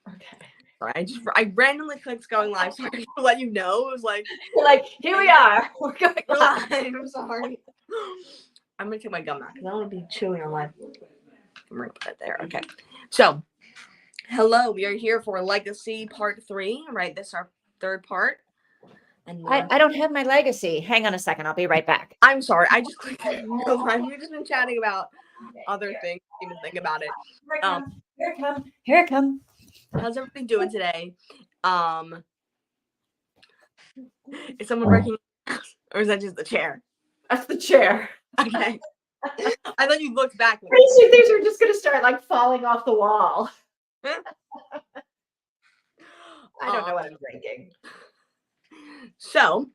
Okay. Sorry, I randomly clicked going live. Sorry to let you know. It was like, You're like, here we are. We're going live. I'm sorry. I'm gonna take my gum out because I don't want to be chewing on live. I'm gonna put it there. Okay. So, hello. We are here for Legacy Part 3. Right. This is our third part. And I don't have my legacy. Hang on a second. I'll be right back. I'm sorry. I just clicked go live. We've just been chatting about other things. Didn't even think about it. Here it come. Here it come. How's everybody doing today? Is someone breaking or is that just the chair? That's the chair. Okay. I thought you looked back. These are just gonna start like falling off the wall. I don't know what I'm drinking. So,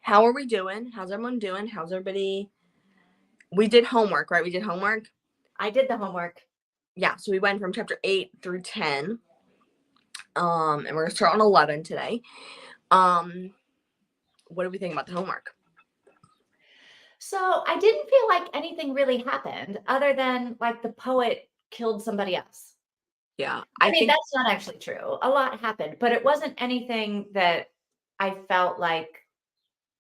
how are we doing? How's everyone doing? How's everybody? We did homework, right? We did homework. I did the homework. Yeah, so we went from chapter 8 through 10. And we're gonna start on 11 today. What do we think about the homework? So I didn't feel like anything really happened other than like the poet killed somebody else. Yeah. I mean, that's not actually true. A lot happened, but it wasn't anything that I felt like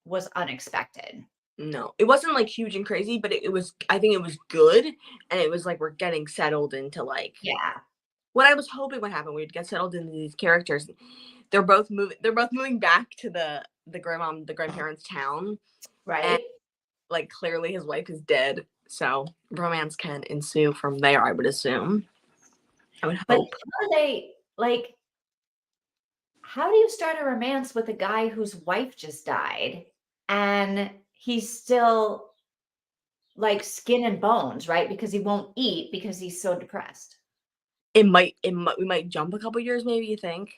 was unexpected. No, it wasn't like huge and crazy, but it was, I think it was good. And it was like, we're getting settled into like, yeah, what I was hoping would happen. We'd get settled into these characters. They're both moving back to the grandparents' town. right. And, like, clearly his wife is dead. So romance can ensue from there, I would assume. I would hope. But how do you start a romance with a guy whose wife just died and he's still like skin and bones, right? Because he won't eat because he's so depressed. We might jump a couple years, maybe, you think?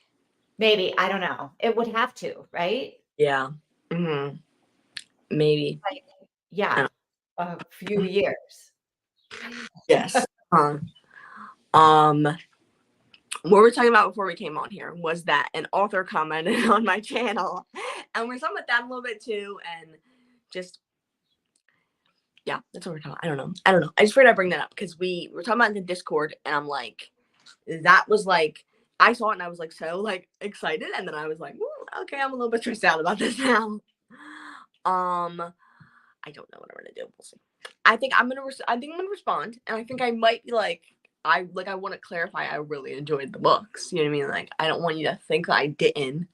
Maybe, I don't know. It would have to, right? Yeah. Mm-hmm. Maybe. Like, yeah, a few years. Yes. What we were talking about before we came on here was that an author commented on my channel, and we're talking about that a little bit too, and just, yeah, that's what we're talking about. I don't know. I just figured I'd bring that up because we were talking about in the Discord, and I'm like, that was like, I saw it and I was like so like excited, and then I was like, okay, I'm a little bit stressed out about this now. I don't know what I'm gonna do. We'll see. I think I'm gonna respond, and I think I might be like, I want to clarify. I really enjoyed the books. You know what I mean? Like, I don't want you to think that I didn't,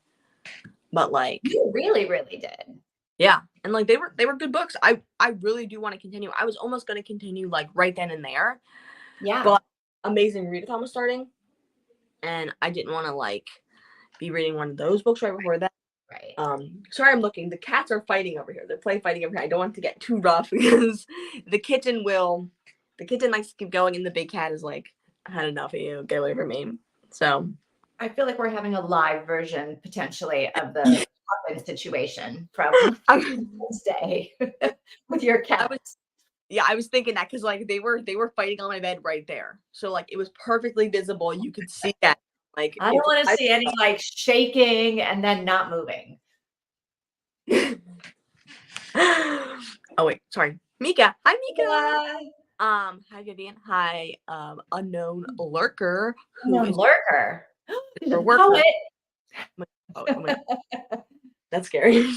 but like, you really, really did. Yeah, and like they were good books. I really do want to continue. I was almost going to continue like right then and there. Yeah. But Amazing Readathon was starting, and I didn't want to like be reading one of those books right before that. Right. Sorry, I'm looking. The cats are fighting over here. They're fighting over here. I don't want to get too rough because the kitten likes to keep going, and the big cat is like, I had enough of you. Get away from me. So I feel like we're having a live version potentially of the situation from Wednesday with your cat. I was thinking that because like they were fighting on my bed right there, so like it was perfectly visible. You could see that. Like, I don't want to see any like shaking and then not moving. Oh wait, sorry, Mika. Hi, Mika. Hi. Hi, Vivian. Hi, unknown lurker. Lurker. He's a poet. Oh my God. That's scary.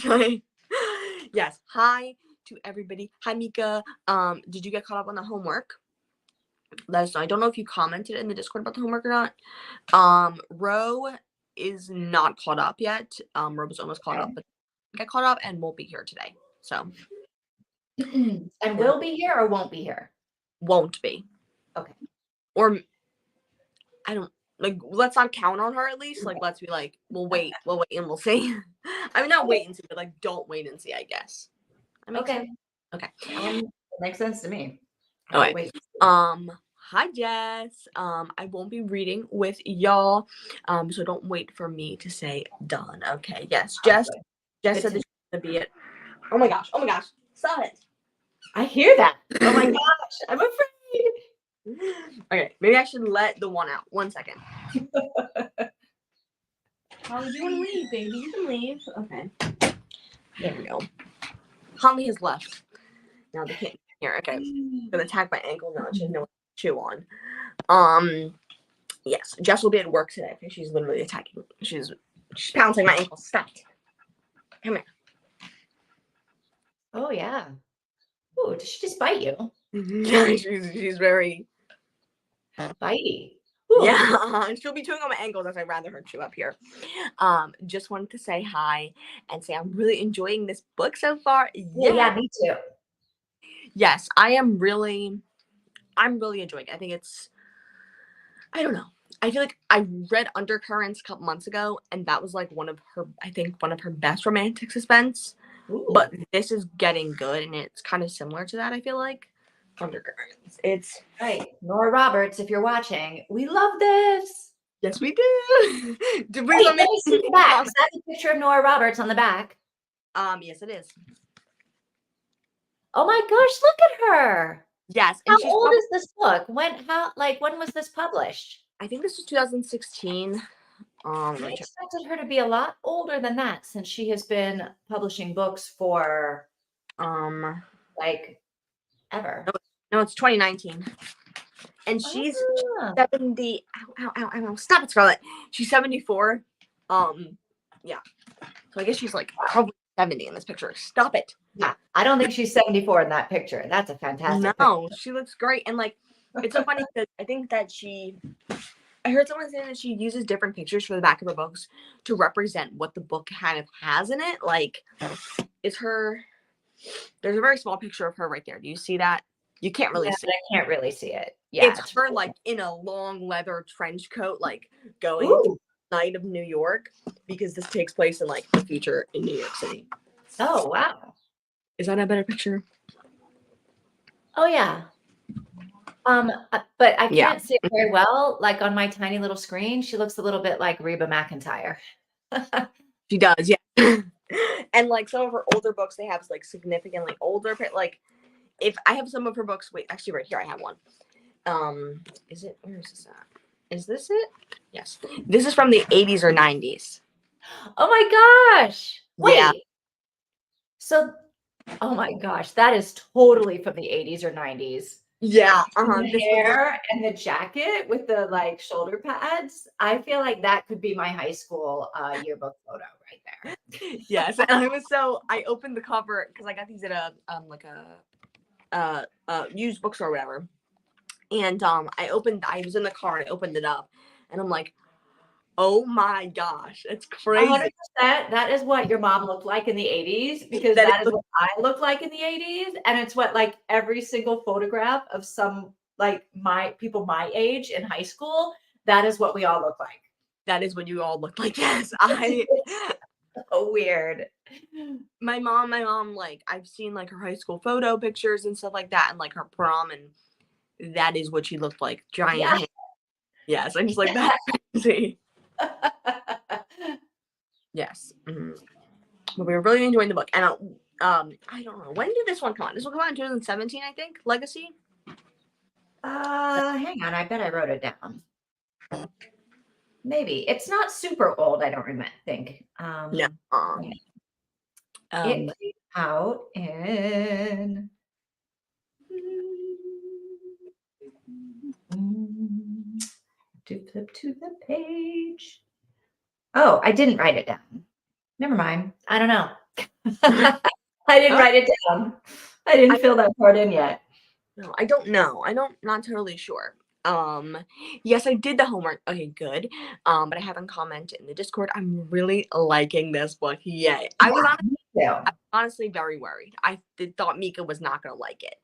Yes. Hi to everybody. Hi, Mika. Did you get caught up on the homework? Let us know. I don't know if you commented in the Discord about the homework or not. Ro is not caught up yet. Ro was almost caught up, but got caught up and won't be here today. So. And will be here or won't be here? Won't be. Okay. Or I don't like. Let's not count on her at least. Like, let's be like, we'll wait and we'll see. I mean, not wait and see, but like, don't wait and see. I guess. Okay. Sense? Okay. It makes sense to me. All right. Hi Jess. I won't be reading with y'all. So don't wait for me to say done. Okay. Yes. Jess said that she's gonna be it. Oh my gosh. Stop it. I hear that. Oh my gosh. I'm afraid. Okay. Maybe I should let the one out. 1 second. Holly, do you want to leave, baby? You can leave. Okay. There we go. Holly has left. Now the kitten here. Okay. I'm gonna tag my ankle now. She has no one to chew on. Yes, Jess will be at work today because she's literally attacking. She's pouncing my ankle. Stop it. Come here. Oh yeah. Ooh, did she just bite you? Yeah, she's very Bitey. Ooh. yeah. She'll be chewing on my ankles as I'd rather her chew up here. Just wanted to say hi and say I'm really enjoying this book so far. Ooh, yeah, me too. Yes, I'm really enjoying it. I think I don't know. I feel like I read Undercurrents a couple months ago, and that was like one of her best romantic suspense. Ooh. But this is getting good, and it's kind of similar to that, I feel like. Undercurrents. It's right. Nora Roberts, if you're watching, we love this. yes, we do. Wait, let me see the back. Is that the picture of Nora Roberts on the back? Yes, it is. Oh my gosh, look at her. Yes. And how old is this book? When was this published? I think this was 2016. I expected her to be a lot older than that since she has been publishing books for like ever. No, it's 2019. And she's 70. Ow. Stop it, Scarlett. She's 74. Yeah. So I guess she's like probably 70 in this picture. Stop it. Yeah. I don't think she's 74 in that picture. That's a fantastic picture. She looks great. And like it's so funny because I think that I heard someone say that she uses different pictures for the back of her books to represent what the book kind of has in it. Like there's a very small picture of her right there. Do you see that? You can't really see it. I can't really see it. Yeah. It's her like in a long leather trench coat, like going to the night of New York, because this takes place in like the future in New York City. Oh, wow. Is that a better picture? Oh yeah. But I can't see it very well. Like on my tiny little screen, she looks a little bit like Reba McEntire. She does, yeah. And like some of her older books, they have like significantly older, like if I have some of her books, wait, actually right here I have one. Is it, where is this at? Is this it? Yes. This is from the 80s or 90s. Oh my gosh. Wait. Yeah. So, oh my gosh, that is totally from the 80s or 90s. Yeah. The hair and the jacket with the like shoulder pads. I feel like that could be my high school yearbook photo right there. Yes. And I opened the cover because I got these at a used bookstore or whatever. And I was in the car and I opened it up and I'm like, oh my gosh, it's crazy. 100%, that is what your mom looked like in the 80s, because that is what I look like in the 80s. And it's what like every single photograph of some like people my age in high school, that is what we all look like. That is what you all look like. Yes. So weird. My mom, like I've seen like her high school photo pictures and stuff like that and like her prom, and that is what she looked like. Giant hair. Yes, I'm just like that's crazy. Yes. Mm-hmm. But we were really enjoying the book. And I don't know. When did this one come out? This will come out in 2017, I think. Legacy? Hang on. I bet I wrote it down. Maybe. It's not super old, I don't think. No. It came out in... to flip to the page. Oh, I didn't write it down. Never mind. I don't know. I didn't write it down. I didn't fill that part in yet. No, I don't know. Not totally sure. Yes, I did the homework. Okay, good. But I haven't commented in the Discord. I'm really liking this book. Yay. I was honestly very worried. I thought Mika was not going to like it.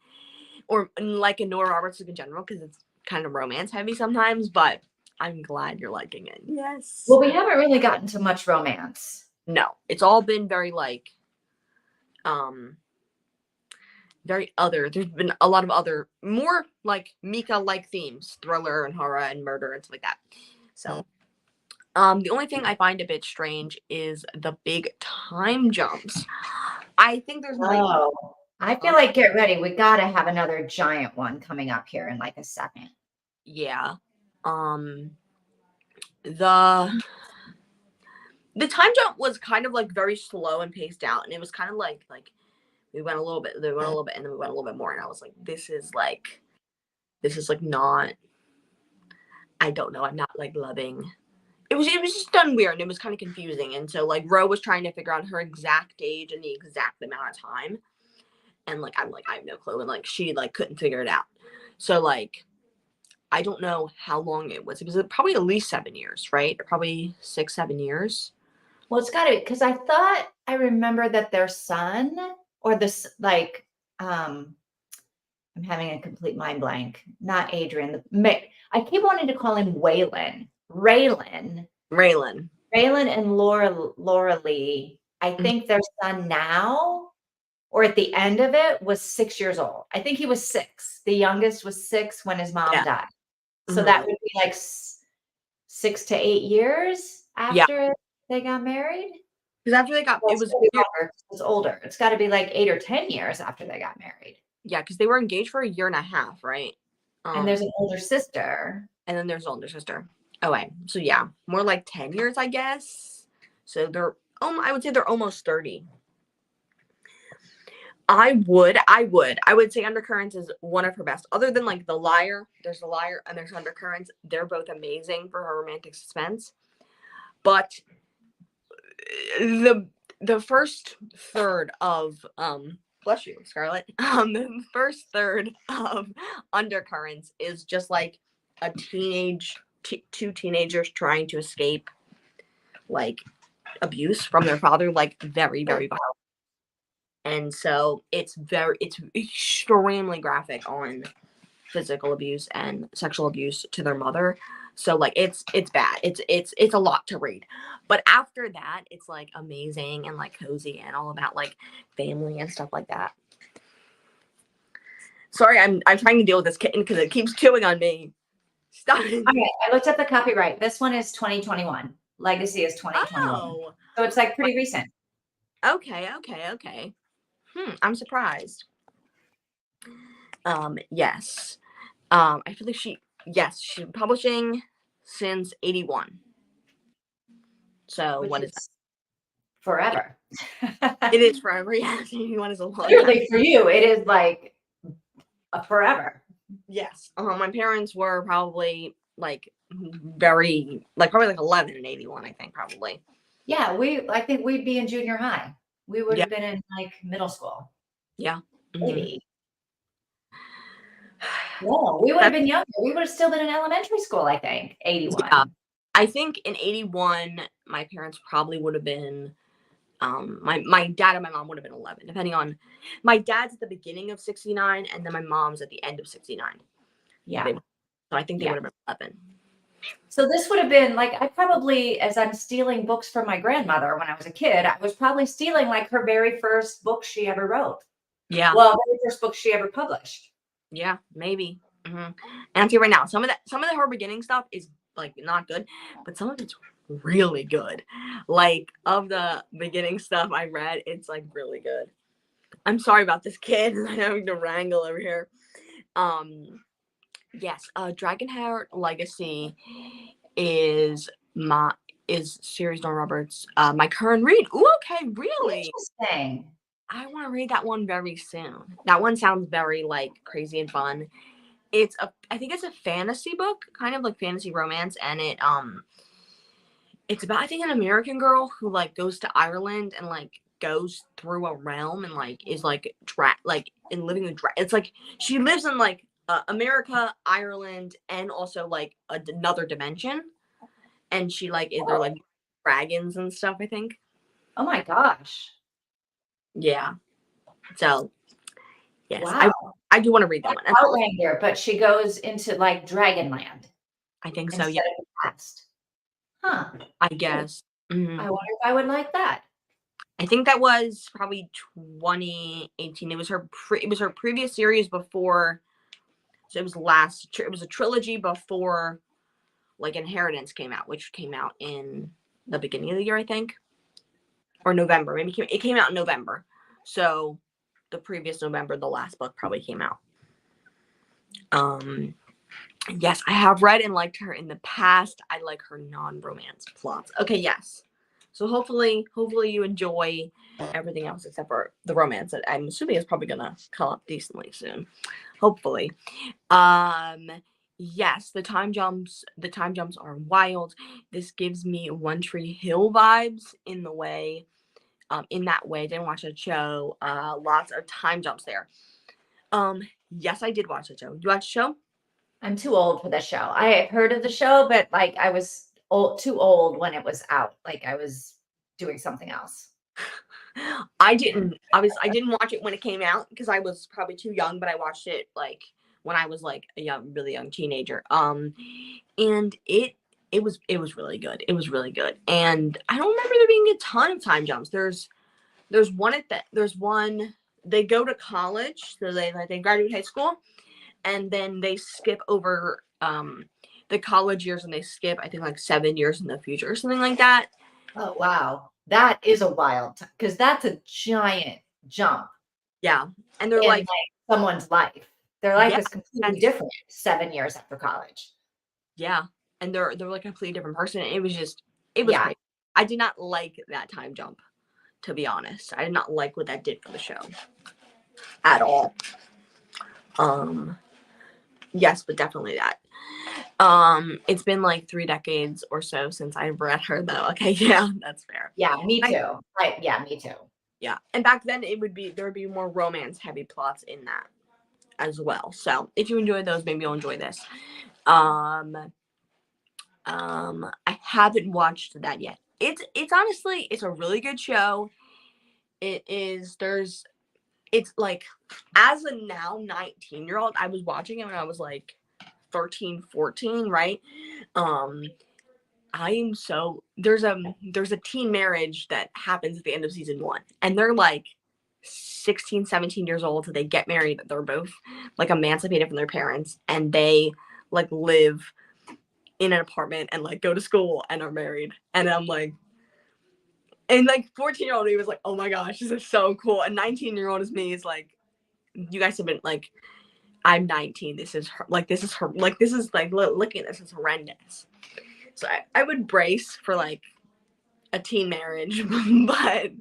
Or like a Nora Roberts in general, because it's kind of romance heavy sometimes, but I'm glad you're liking it. Yes. Well, we haven't really gotten to much romance. No, it's all been very like, very other. There's been a lot of other, more like Mika-like themes, thriller and horror and murder and stuff like that. So, the only thing I find a bit strange is the big time jumps. I think there's I feel like get ready. We got to have another giant one coming up here in like a second. Yeah. The time jump was kind of like very slow and paced out, and it was kind of like we went a little bit, and then we went a little bit more, and I was like, this is like not I don't know. I'm not like loving. It was just done weird and it was kind of confusing. And so like Ro was trying to figure out her exact age and the exact amount of time. And like I'm like, I have no clue. And like she like couldn't figure it out. So like I don't know how long it was. It was probably at least 7 years, right? Or probably 6, 7 years. Well, it's got to be because I thought I remember that their son or this like I'm having a complete mind blank. Not Adrian. I keep wanting to call him Waylon. Raylan. Raylan. Raylan and Laura Lee. I think their son now, or at the end of it, was 6 years old. I think he was 6. The youngest was 6 when his mom died. So that would be like 6 to 8 years after they got married. Because after they got, Well, it was longer, it's older. It's got to be like 8 or 10 years after they got married. Yeah, because they were engaged for 1.5 years, right? And there's an older sister. And then there's an older sister. Oh, wait. So yeah, more like 10 years, I guess. So they're, I would say they're almost 30. I would say Undercurrents is one of her best. Other than like The Liar, there's The Liar and there's Undercurrents. They're both amazing for her romantic suspense. But the first third of bless you, Scarlett. The first third of Undercurrents is just like a two teenagers trying to escape like abuse from their father, like very, very violent. And so it's extremely graphic on physical abuse and sexual abuse to their mother. So like it's bad. It's a lot to read. But after that, it's like amazing and like cozy and all about like family and stuff like that. Sorry, I'm trying to deal with this kitten because it keeps chewing on me. Stop it. Okay, I looked at the copyright. This one is 2021. Legacy is 2021. Oh. So it's like pretty recent. Okay. I'm surprised. Yes. I feel like she's been publishing since 81. So Which what is that? Forever. It is forever. Yes, 81 is a long Literally time. for you, it is like a forever. Yes. My parents were probably like very probably like 11 in 81, I think probably. Yeah, I think we'd be in junior high. We would have been in like middle school. Yeah. Maybe. No, we would have been younger. We would have still been in elementary school, I think. 81. Yeah. I think in 81, my parents probably would have been, my dad and my mom would have been 11, depending on, my dad's at the beginning of 69, and then my mom's at the end of 69. Yeah. So I think they would have been 11. So this would have been like, I probably, as I'm stealing books from my grandmother when I was a kid, I was probably stealing like her very first book she ever wrote. Yeah. Well, very first book she ever published. Yeah, maybe. And I'll tell you right now, some of her beginning stuff is like not good, but some of it's really good. Like of the beginning stuff I read, it's like really good. I'm sorry about this kid. I'm having to wrangle over here. Yes, Dragonheart Legacy is series Nora Roberts. My current read. Ooh, okay, really? Interesting. I want to read that one very soon. That one sounds very like crazy and fun. I think it's a fantasy book, kind of like fantasy romance, and it's about I think an American girl who like goes to Ireland and like goes through a realm and like is like in living with it's like she lives in like America, Ireland, and also like another dimension, and she like they're like dragons and stuff, I think. Oh my gosh. Yeah. So yes, wow. I do want to read that one. Outlander, but she goes into like Dragonland. I think so. Yeah. Past. Huh. I guess. Mm-hmm. I wonder if I would like that. I think that was probably 2018. It was her previous series before. So it was a trilogy before like Inheritance came out, which came out in the beginning of the year, I think. Or November. Maybe it came out in November. So the previous November, the last book probably came out. Yes, I have read and liked her in the past. I like her non-romance plots. Okay, yes. So hopefully you enjoy everything else except for the romance that I'm assuming is probably gonna come up decently soon. Hopefully. Yes, the time jumps are wild. This gives me One Tree Hill vibes in that way. Didn't watch a show. Lots of time jumps there. Um, yes, I did watch the show. You watch the show? I'm too old for the show. I have heard of the show, but like I was too old when it was out. Like I was doing something else. I didn't watch it when it came out because I was probably too young, but I watched it like when I was like a really young teenager. And it was really good. It was really good. And I don't remember there being a ton of time jumps. There's one they go to college, so they graduate high school, and then they skip over the college years and they skip I think like 7 years in the future or something like that. Oh wow, that is a wild because that's a giant jump Yeah. And they're in like, like someone's life. Their life yeah, is completely that's different 7 years after college. yeah. And they're like a completely different person. It was Yeah, crazy. I did not like that time jump, to be honest. I did not like what that did for the show at all. Um yes, but definitely that. It's been like 3 decades or so since I've read her though. Okay, yeah, that's fair. yeah, me I too. Yeah, me too. Yeah. And back then there would be more romance heavy plots in that as well. So if you enjoy those, maybe you'll enjoy this. Um I haven't watched that yet. It's honestly it's a really good show. It is there's it's like as a now 19-year-old, I was watching it when I was like 13, 14, right? Um I am so there's a teen marriage that happens at the end of season 1 and they're like 16, 17 years old, so they get married, they're both like emancipated from their parents and they like live in an apartment and like go to school and are married. And I'm like, and like 14-year-old me was like, oh my gosh, this is so cool. And 19-year-old is me is like, you guys have been like, I'm 19. This is her, like, this is her, like, this is like, looking at this is horrendous. So I would brace for like a teen marriage, but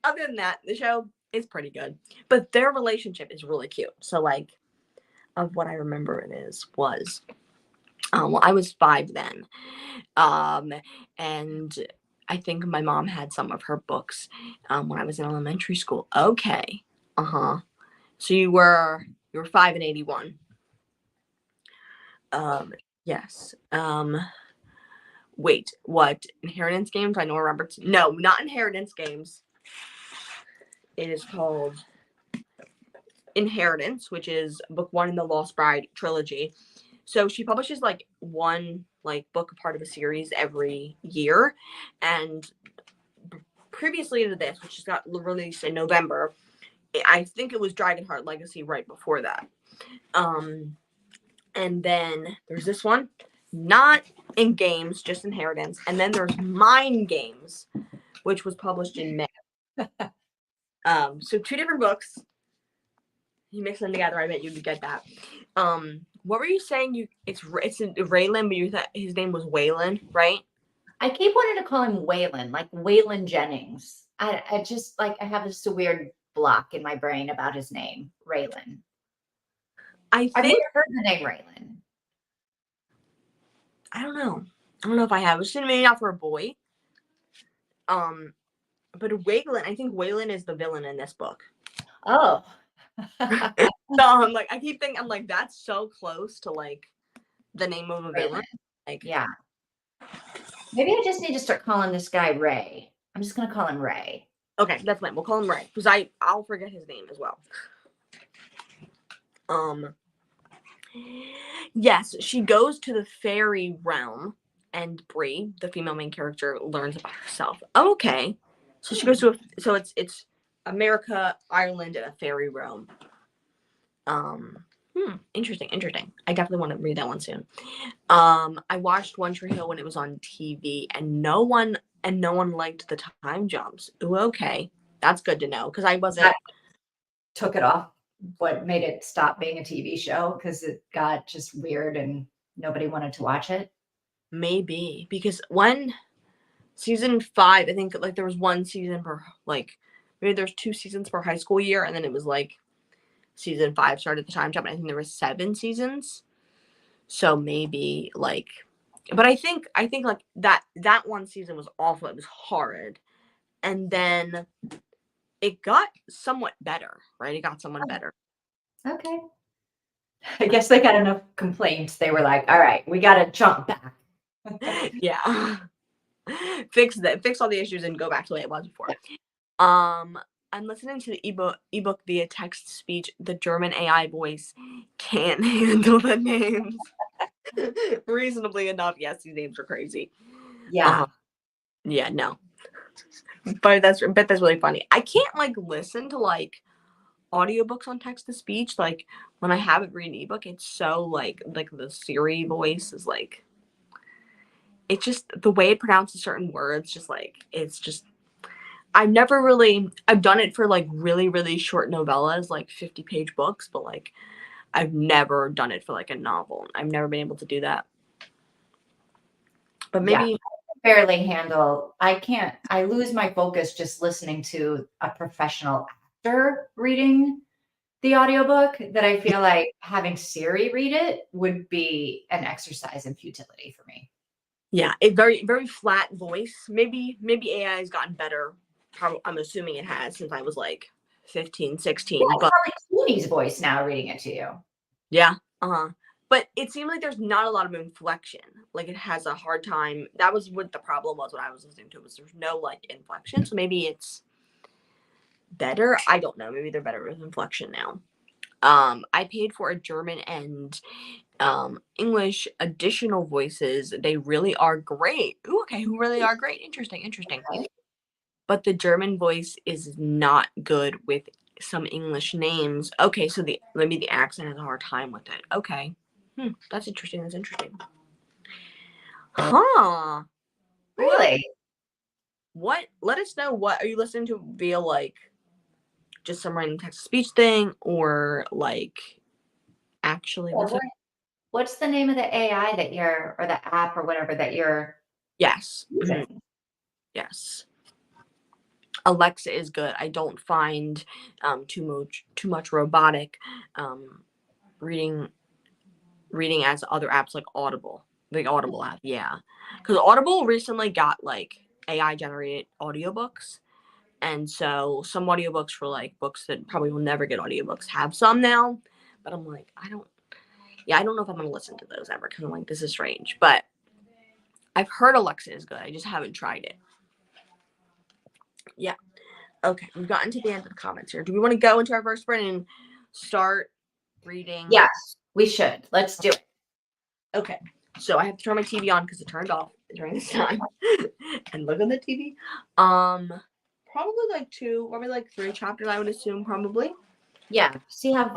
other than that, the show is pretty good. But their relationship is really cute. So like, of what I remember was well, I was 5 then. And I think my mom had some of her books when I was in elementary school. Okay. Uh-huh. So you were 5 and 81. Yes. Wait, what? Inheritance Games by Nora Roberts? No, not Inheritance Games. It is called Inheritance, which is book 1 in the Lost Bride trilogy. So she publishes like one like book, a part of a series every year. And previously to this, which just got released in November, I think it was Dragonheart Legacy right before that. And then there's this one, not in games, just Inheritance. And then there's Mind Games, which was published in May. So 2 different books. You mix them together, I bet you would get that. What were you saying? It's Raylan, but you thought his name was Waylon, right? I keep wanting to call him Waylon, like Waylon Jennings. I just like I have this weird block in my brain about his name, Raylan. I I've think never heard the name Raylan. I don't know. I don't know if I have. It's maybe not for a boy. But Waylon, I think Waylon is the villain in this book. Oh. So I'm like, I keep thinking, I'm like, that's so close to like the name of a villain. Raylan. Like, Yeah. Maybe I just need to start calling this guy Ray. I'm just gonna call him Ray. okay, that's fine. We'll call him Ray because I'll forget his name as well. Yes, she goes to the fairy realm, and Bree, the female main character, learns about herself. Oh, okay, so she goes to it's America, Ireland, and a fairy realm. Interesting. I definitely want to read that one soon. I watched One Tree Hill when it was on TV, and no one liked the time jumps. Ooh, okay, that's good to know because I wasn't. That took it off. What made it stop being a TV show? Because it got just weird and nobody wanted to watch it. Maybe because when season 5, I think like there was one season per like maybe there's 2 seasons per high school year, and then it was like season 5 started the time jump. And I think there was 7 seasons. So maybe like, but I think like that one season was awful. It was horrid, and then it got somewhat better, right? It got somewhat better. Okay. I guess they got enough complaints. They were like, all right, we got to jump back. Yeah. Fix all the issues and go back to the way it was before. I'm listening to the ebook via text speech. The German AI voice can't handle the names reasonably enough. Yes, these names are crazy. Yeah. Yeah, no. But that's really funny. I can't like listen to like audiobooks on text to speech. Like when I have it read an ebook, it's so like the Siri voice is like, it's just the way it pronounces certain words, just like it's just I've done it for like really, really short novellas, like 50-page books, but like I've never done it for like a novel. I've never been able to do that. But maybe I can barely handle. I lose my focus just listening to a professional actor reading the audiobook, that I feel like having Siri read it would be an exercise in futility for me. yeah, it very, very flat voice. Maybe AI has gotten better. I'm assuming it has since I was like 15, 16. Yeah, it's But probably Clooney's voice now reading it to you. yeah, but it seemed like there's not a lot of inflection. Like it has a hard time. That was what the problem was when I was listening to it, was there's no like inflection. So maybe it's better. I don't know. Maybe they're better with inflection now. I paid for a German and English additional voices. They really are great. Ooh, okay, who really are great. Interesting. Right? But the German voice is not good with some English names. Okay, so maybe the accent has a hard time with it. Okay. That's interesting. Huh. Really? What? Let us know. What are you listening to via like just some random text to speech thing, or like actually Well, listening? what's the name of the AI that you're, or the app or whatever that you're Yes. using? Yes. Alexa is good. I don't find too much robotic reading as other apps like Audible. The Audible app, yeah. Because Audible recently got like AI generated audiobooks. And so some audiobooks for like books that probably will never get audiobooks have some now. But I'm like, I don't know if I'm gonna listen to those ever, because I'm like, this is strange. But I've heard Alexa is good. I just haven't tried it. Yeah. Okay, we've gotten to the end of the comments here. Do we want to go into our first sprint and start reading? Yes, we should. Let's do it. Okay, so I have to turn my TV on because it turned off during this time. And look at the TV. Probably like 3 chapters, I would assume, probably. Yeah. See how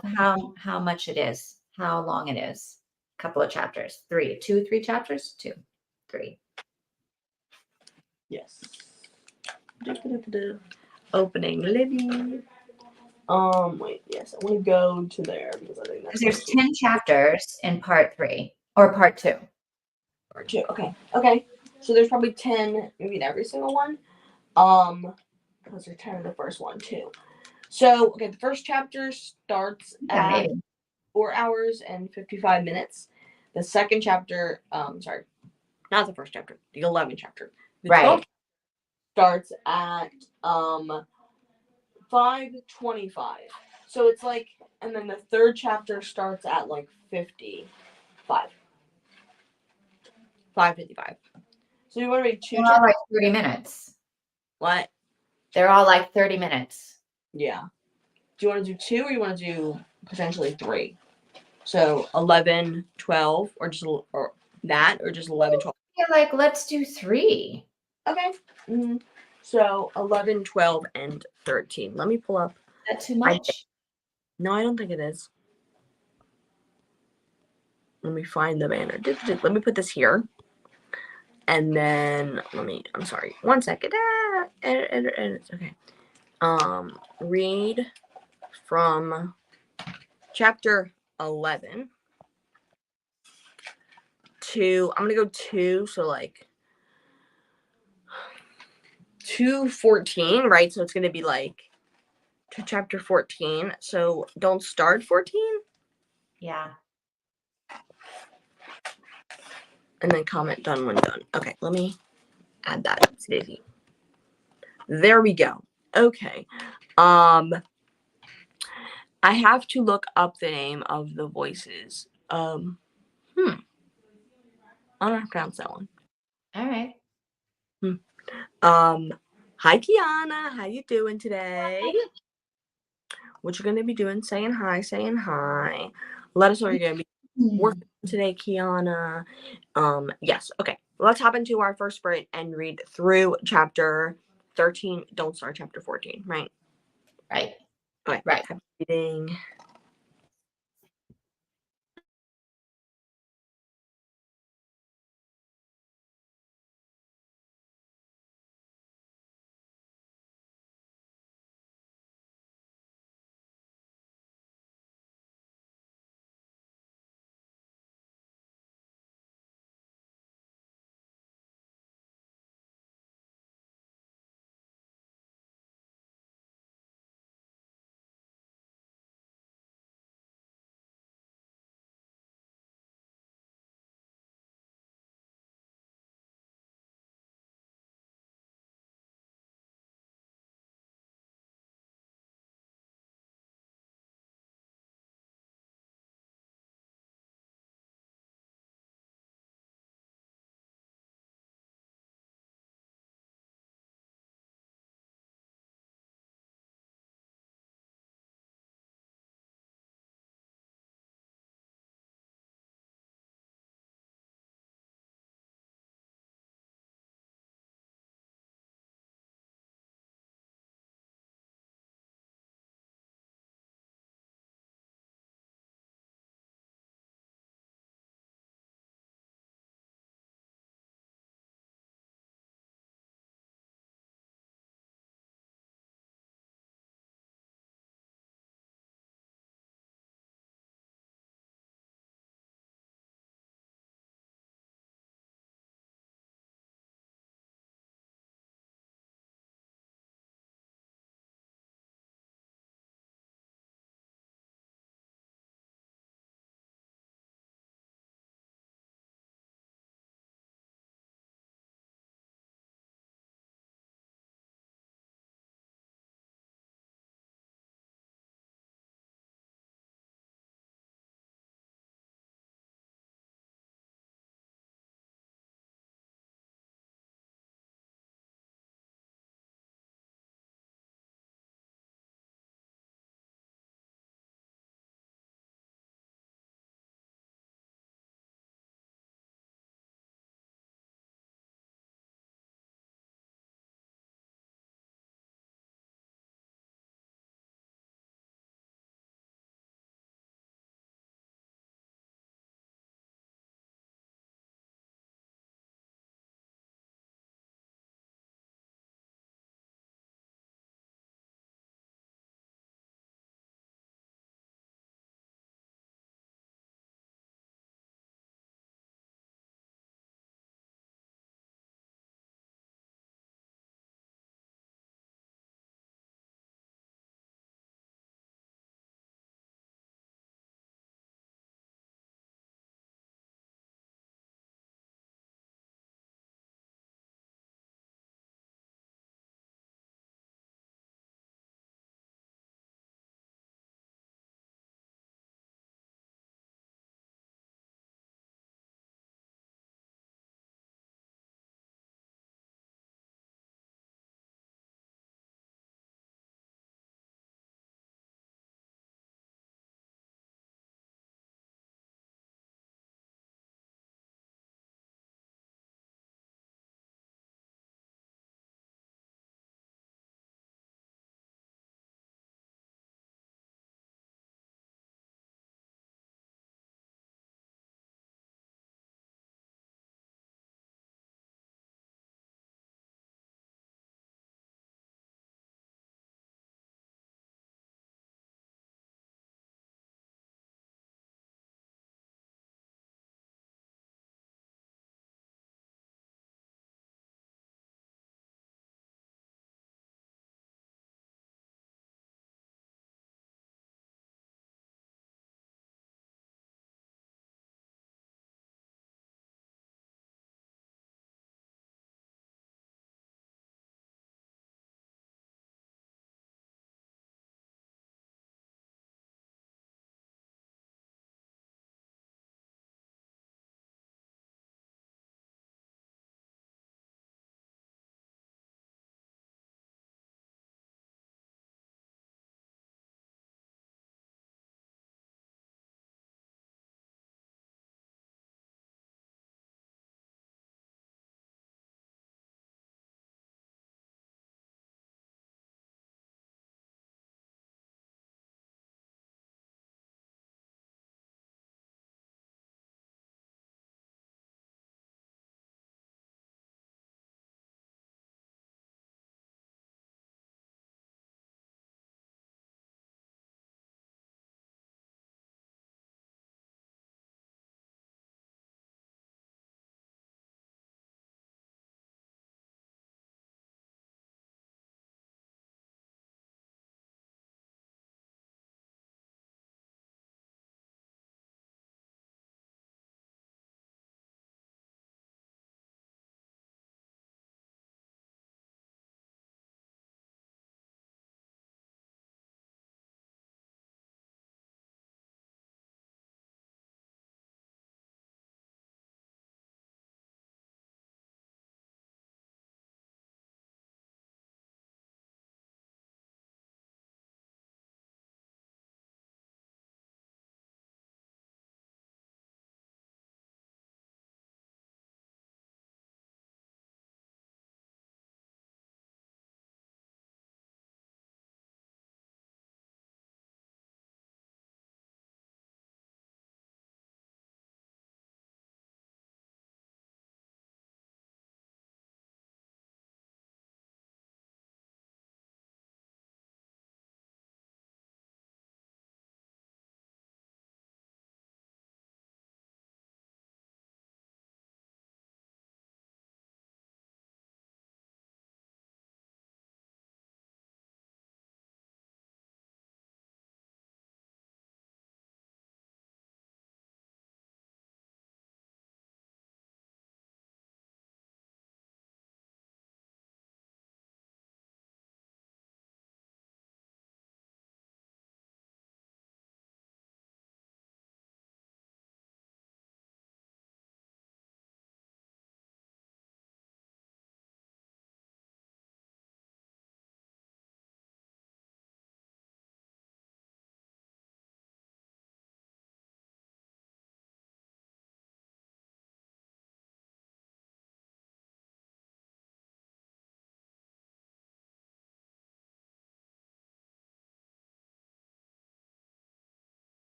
much it is, how long it is. A couple of chapters. 3 chapters. 2 3. Yes. Opening Libby. Wait, yes, I want to go to there because I think that's There's 10 chapters in part 3 or part 2. part 2. Okay. So there's probably 10 maybe in every single one. Because there's 10 in the first one too. So okay, the first chapter starts Yeah, at maybe. 4 hours and 55 minutes. The second chapter, sorry, not the first chapter, the 11th chapter. The 12th starts at 5:25. So it's like, and then the third chapter starts at like 55. 5:55. So you want to read 2 They're all chapters? like 30 minutes. What? They're all like 30 minutes. Yeah. Do you want to do 2 or you want to do potentially 3? So 11, 12, or just or just 11, 12. Yeah, like let's do 3. Okay. So 11, 12, and 13. Let me pull up. Is that too much? No, I don't think it is. Let me find the banner. Let me put this here. And then I'm sorry. 1 second. Edit. Okay. Read from chapter 11 to, I'm gonna go 2, so like 2:14, right? So it's gonna be like to chapter 14. So don't start 14. Yeah. And then comment done when done. Okay, let me add that. Daisy. There we go. Okay. I have to look up the name of the voices. I don't know how to pronounce that one. All right. Hi Kiana, how you doing today? What you gonna be doing? Saying hi, saying hi. Let us know what you're gonna be working on today, Kiana. Yes, okay. Let's hop into our first sprint and read through chapter 13. Don't start chapter 14, right? Right. Okay. Right. Reading.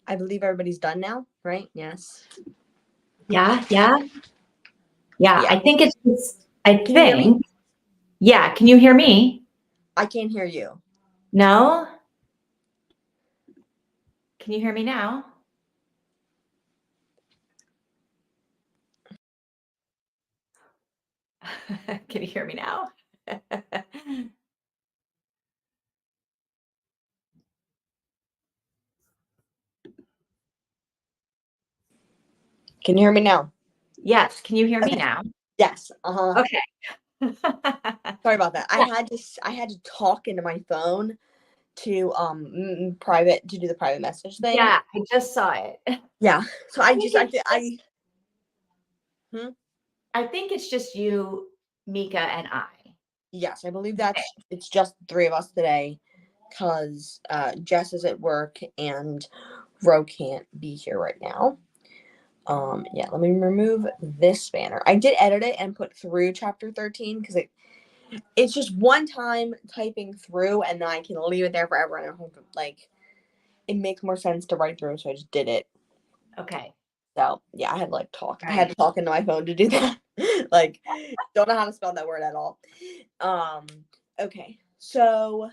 I believe everybody's done now, right? Yes. Yeah. Yeah. I think it's just, I Can you hear me? think. Yeah. Can you hear me? I can't hear you. No? Can you hear me now? Can you hear me now? Can you hear me now? Yes. Can you hear me Okay. now? Yes. Uh-huh. Okay. Sorry about that. Yeah. I had to talk into my phone to private to do the private message thing. Yeah, I just saw it. Yeah. So I think just it's just hmm? I think it's just you, Mika, and I. Yes, I believe Okay. it's just the three of us today because Jess is at work and Ro can't be here right now. Yeah, let me remove this banner. I did edit it and put through chapter 13 because it's just one time typing through and then I can leave it there forever and I don't have to, like, it makes more sense to write through, so I just did it. Okay. So yeah, I had to like talk. I had Right. to talk into my phone to do that. Like, don't know how to spell that word at all. Okay. So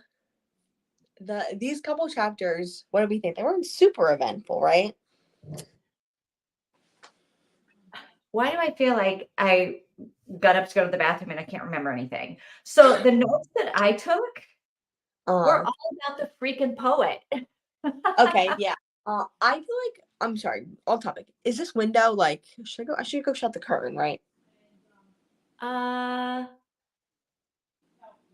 these couple chapters, what do we think? They weren't super eventful, right? Why do I feel like I got up to go to the bathroom and I can't remember anything? So the notes that I took were Uh all about the freaking poet. okay, yeah. I feel like I'm sorry, off topic. Is this window like should I go? I should go shut the curtain, right? Uh,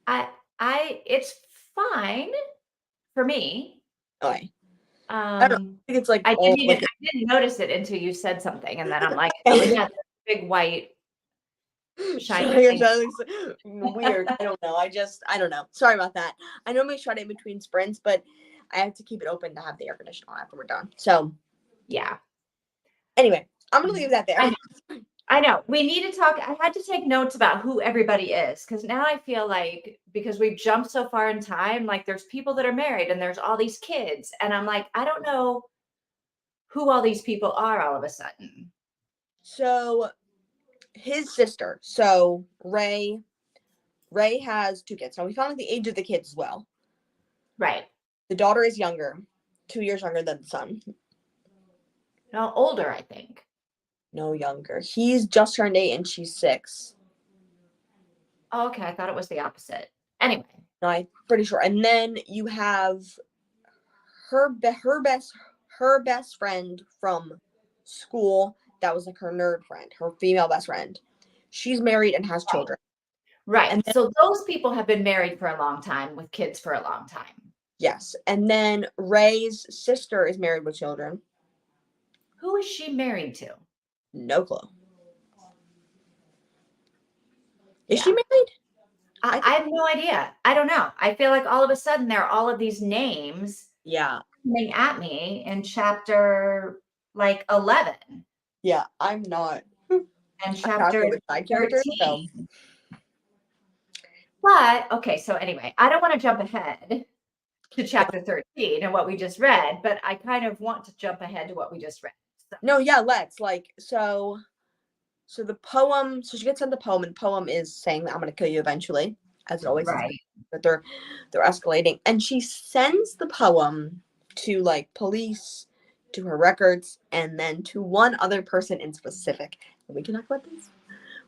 I it's fine for me. Okay. I don't know. I think it's like all like I didn't notice it until you said something, and then I'm like, oh yeah, the big white shiny thing. weird. I don't know. I don't know. Sorry about that. I normally shut it in between sprints, but I have to keep it open to have the air conditioner on after we're done. So Yeah. anyway, I'm gonna leave that there. I know. We need to talk. I had to take notes about who everybody is because now I feel like because we've jumped so far in time, like there's people that are married and there's all these kids. And I'm like, I don't know who all these people are all of a sudden. So his sister. So Ray has two kids. Now we found out the age of the kids as well. Right. The daughter is younger, 2 years younger than the son. No, older, I think. No younger. He's just turned 8 and she's 6. Oh, okay. I thought it was the opposite. Anyway. No, I'm pretty sure. And then you have her best friend from school that was like her nerd friend, her female best friend. She's married and has children. Right. And then, So those people have been married for a long time with kids for a long time. yes. And then Ray's sister is married with children. Who is she married to? No clue. Is she Yeah. married? I have no idea. I don't know. I feel like all of a sudden there are all of these names Yeah. coming at me in chapter like 11 Yeah. I'm not and a chapter chapter with side characters. So 13. But okay, so anyway, I don't want to jump ahead to chapter 13 and what we just read, but I kind of want to jump ahead to what we just read. So, no, yeah, let's like so the poem, so she gets sent the poem, and the poem is saying that I'm gonna kill you eventually, as it always is, right. but they're escalating. And she sends the poem to like police, to her records, and then to one other person in specific. And we can talk about this.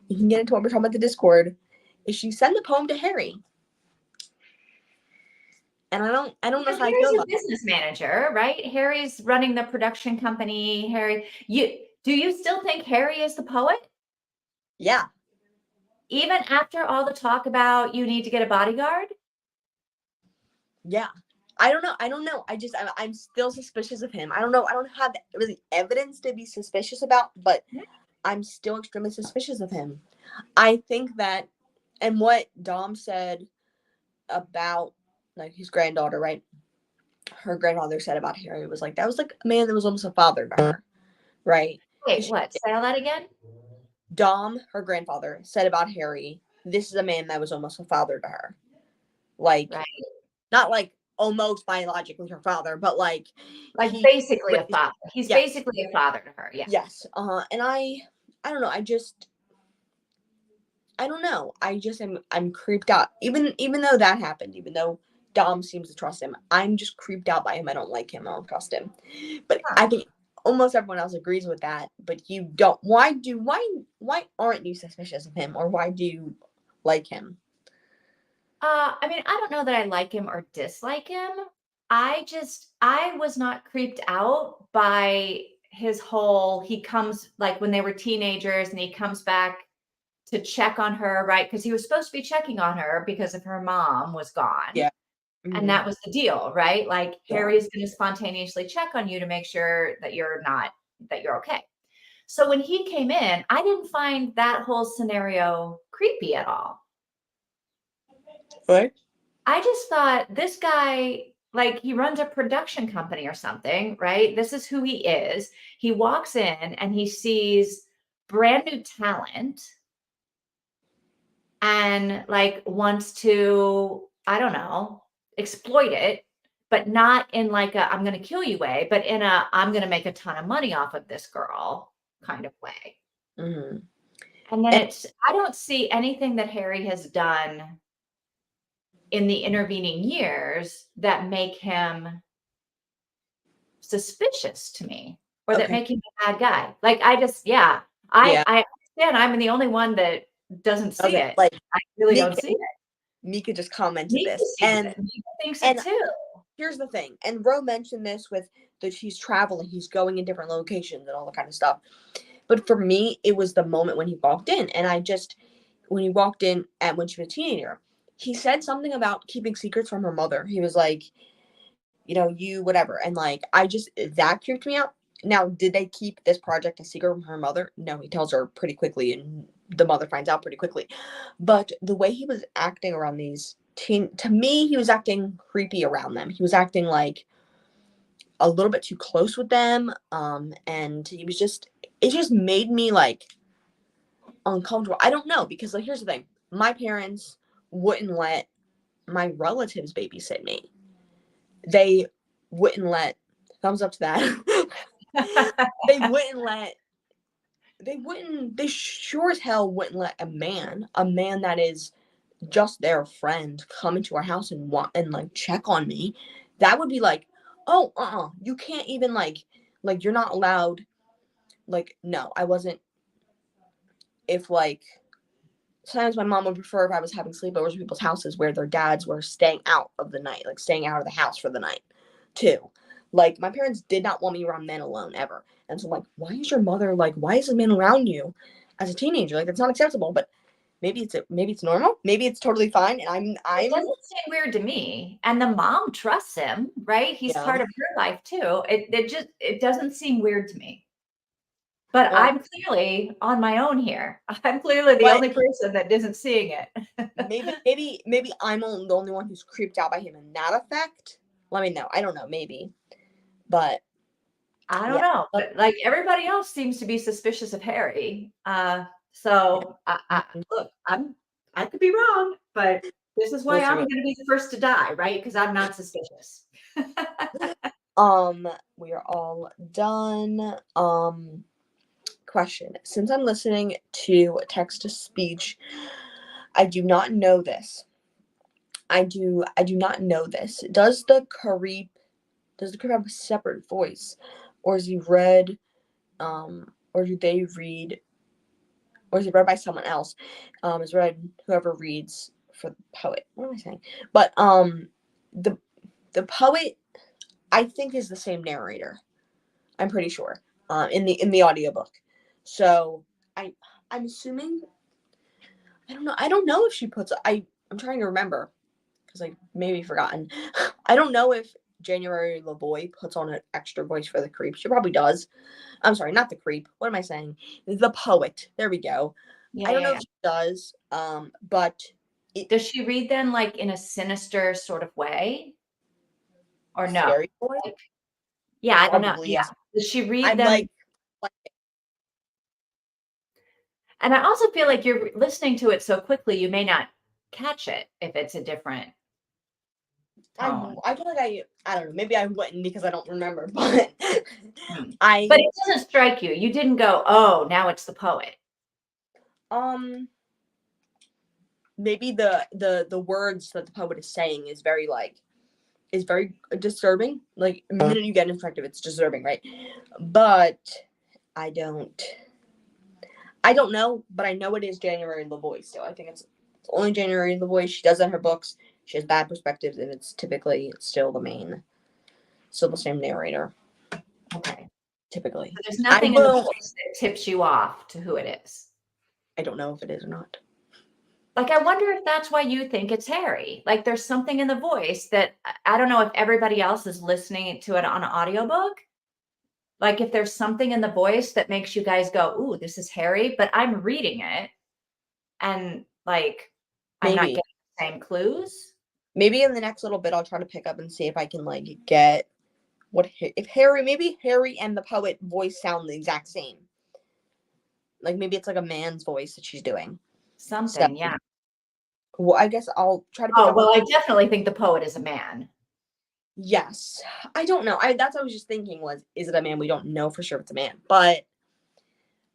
We can get into what we're talking about the Discord. Is she sent the poem to Harry? And I don't know Because how I feel Harry's a about it. business manager, right? Harry's running the production company. Do you still think Harry is the poet? Yeah. Even after all the talk about you need to get a bodyguard? Yeah. I don't know. I don't know. I'm still suspicious of him. I don't know. I don't have really evidence to be suspicious about, but Yeah. I'm still extremely suspicious of him. I think that, and what Dom said about like his granddaughter, right? Her grandfather said about Harry was like that was like a man that was almost a father to her, right? Wait, what? Say all that again? Dom, her grandfather, said about Harry, this is a man that was almost a father to her. Like Right. not like almost biologically her father, but like Like he basically a raised, father. He's yes, basically a father to her. Yeah. yes. And I don't know. I don't know. I'm creeped out. Even though that happened, even though Dom seems to trust him, I'm just creeped out by him. I don't like him. I don't trust him. But Huh. I think almost everyone else agrees with that. But you don't. Why aren't you suspicious of him, or why do you like him? I mean, I don't know that I like him or dislike him. I was not creeped out by his whole, he comes like when they were teenagers and he comes back to check on her, right? Because he was supposed to be checking on her because of her mom was gone. Yeah. And Mhm. that was the deal, right? Like Yeah. Harry is going to spontaneously check on you to make sure that you're okay. So when he came in, I didn't find that whole scenario creepy at all. What? I just thought this guy, like he runs a production company or something, right? This is who he is. He walks in and he sees brand new talent and like wants to, I don't know, exploit it, but not in like a I'm going to kill you way, but in a I'm going to make a ton of money off of this girl kind of way. Mhm. And then And I don't see anything that Harry has done in the intervening years that make him suspicious to me or that okay. make him a bad guy. Like I just, yeah, Yeah. I understand I'm the only one that doesn't see Okay. it. Like I really don't Mika, see it. Mika just commented Mika this, sees it. Mika thinks it and too. here's the thing. And Ro mentioned this with that he's traveling, he's going in different locations and all that kind of stuff. But for me, it was the moment when he walked in, and when he walked in and when she was a teenager, he said something about keeping secrets from her mother. He was like, you whatever, and like that creeped me out. Now, did they keep this project a secret from her mother? No, he tells her pretty quickly, and the mother finds out pretty quickly. But the way he was acting around these to me, he was acting creepy around them. He was acting like a little bit too close with them, and it just made me like uncomfortable. I don't know, because like here's the thing. My parents wouldn't let my relatives babysit me. They wouldn't let thumbs up to that. they wouldn't let they sure as hell wouldn't let a man that is just their friend come into our house and want and like check on me. That would be like, oh, you can't even like you're not allowed. Like, no, I wasn't. If like sometimes my mom would prefer if I was having sleepovers at people's houses where their dads were staying out of the night, like staying out of the house for the night, too. Like, my parents did not want me around men alone ever. And so, like, why is your mother like? Why is a man around you as a teenager? Like, that's not acceptable. But maybe it's normal. Maybe it's totally fine. And It I'm doesn't seem weird to me. And the mom trusts him, right? He's yeah. part of her life too. It doesn't seem weird to me. But Well, I'm clearly on my own here. I'm clearly the but only person that isn't seeing it. maybe I'm the only one who's creeped out by him in that effect. Let me know. I don't know. Maybe, but I don't yeah. know, but, like, everybody else seems to be suspicious of Harry. So I Yeah. look, I could be wrong, but this is why We'll I'm see. gonna be the first to die, right? Because 'Cause I'm not suspicious. We are all done. Question. Since I'm listening to text to speech, I do not know this. I do not know this. Does the creep have a separate voice? Or is he read or do they read or is it read by someone else? Is read whoever reads for the poet. What am I saying? But the the poet I think is the same narrator. I'm pretty sure. In the audiobook. So I'm assuming I don't know if she puts I'm trying to remember because I maybe forgotten. I don't know if January Lavoie puts on an extra voice for the creep. She probably does. I'm sorry, not the creep. What am I saying? The poet. There we go. Yeah, I don't yeah, know if yeah. she does. But it Does she read them, like, in a sinister sort of way or no? scary boy. Like yeah, I don't know. Probably Yeah. yes. Does she read I'm them like and I also feel like you're listening to it so quickly, you may not catch it if it's a different tone. I feel like I don't know. Maybe I wouldn't because I don't remember, but Hmm. I But it doesn't strike you. You didn't go, oh, now it's the poet. maybe the words that the poet is saying is very disturbing. Like the minute you get into perspective, it's disturbing, right? But I don't know, but I know it is January LaVoy still. I think it's only January LaVoy. She does it in her books. She has bad perspectives, and it's typically still the same narrator. Okay. Typically. So there's nothing in the voice that tips you off to who it is. I don't know if it is or not. Like, I wonder if that's why you think it's Harry. Like, there's something in the voice that I don't know if everybody else is listening to it on an audiobook. Like, if there's something in the voice that makes you guys go, ooh, this is Harry, but I'm reading it and like, I'm not Maybe. getting the same clues. Maybe in the next little bit, I'll try to pick up and see if I can get if Harry and the poet voice sound the exact same. Like maybe it's like a man's voice that she's doing. Something, yeah. Well, I guess I'll try to pick up. Oh, well, I definitely think the poet is a man. Yes. I don't know. That's what I was just thinking is it a man? We don't know for sure if it's a man, but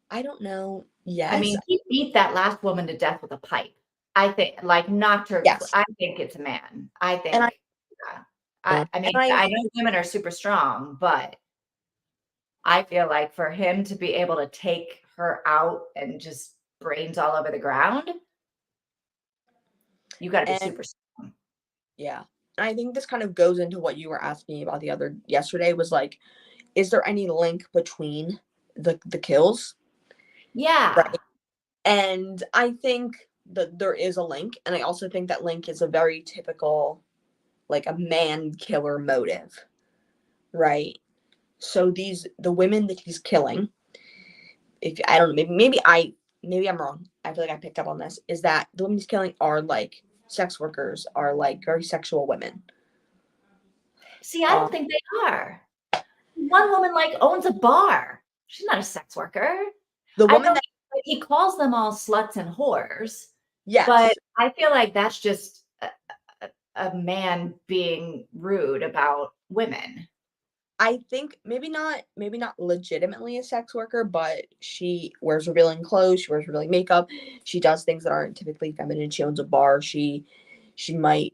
I don't know. Yes. I mean, he beat that last woman to death with a pipe. I think, like, knocked her. Yes. I think it's a man. I think. I mean, I I know women are super strong, but I feel like for him to be able to take her out and just brains all over the ground, you got to be super strong. Yeah. And I think this kind of goes into what you were asking about yesterday was like, is there any link between the kills? Yeah. Right. And I think that there is a link. And I also think that link is a very typical, like a man killer motive. Right. So the women that he's killing, if I don't know, maybe I'm wrong. I feel like I picked up on this, is that the women he's killing are like sex workers, are like very sexual women. See, I don't think they are. One woman like owns a bar. She's not a sex worker. The woman that he calls them all sluts and whores. Yes. But I feel like that's just a man being rude about women. I think maybe not legitimately a sex worker, but she wears revealing clothes, she wears revealing makeup, she does things that aren't typically feminine. She owns a bar. She might,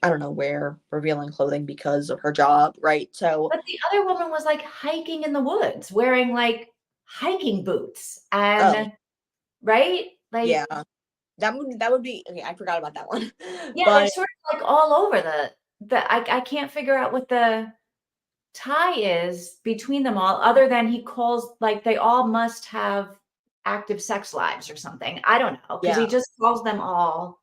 I don't know, wear revealing clothing because of her job, right? So but the other woman was like hiking in the woods, wearing like hiking boots and right? Like yeah. That would be okay. I forgot about that one. Yeah, but they're sort of like all over I can't figure out what the tie is between them all, other than he calls like they all must have active sex lives or something. I don't know, because he just calls them all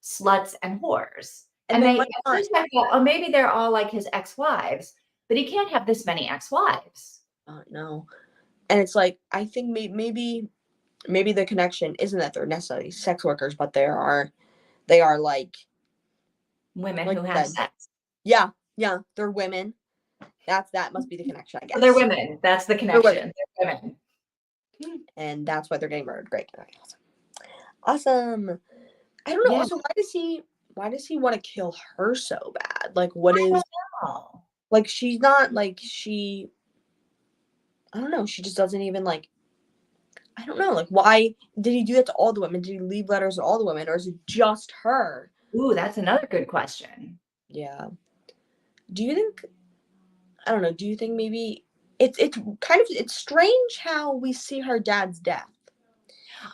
sluts and whores. And they at first I thought, oh, maybe they're all like his ex-wives, but he can't have this many ex-wives. No. And it's like, I think maybe the connection isn't that they're necessarily sex workers, but they are like women who have sex. Yeah, they're women. That must be the connection, I guess. So they're women. That's the connection. They're women. And that's why they're getting murdered. Great. Okay, awesome. I don't know. Yeah. Also, why does he want to kill her so bad? Like, what is? I don't know. Like, she's not like she. I don't know. She just doesn't even like. I don't know. Like, why did he do that to all the women? Did he leave letters to all the women, or is it just her? Ooh, that's another good question. Yeah. Do you think? I don't know. Do you think maybe it's kind of strange how we see her dad's death?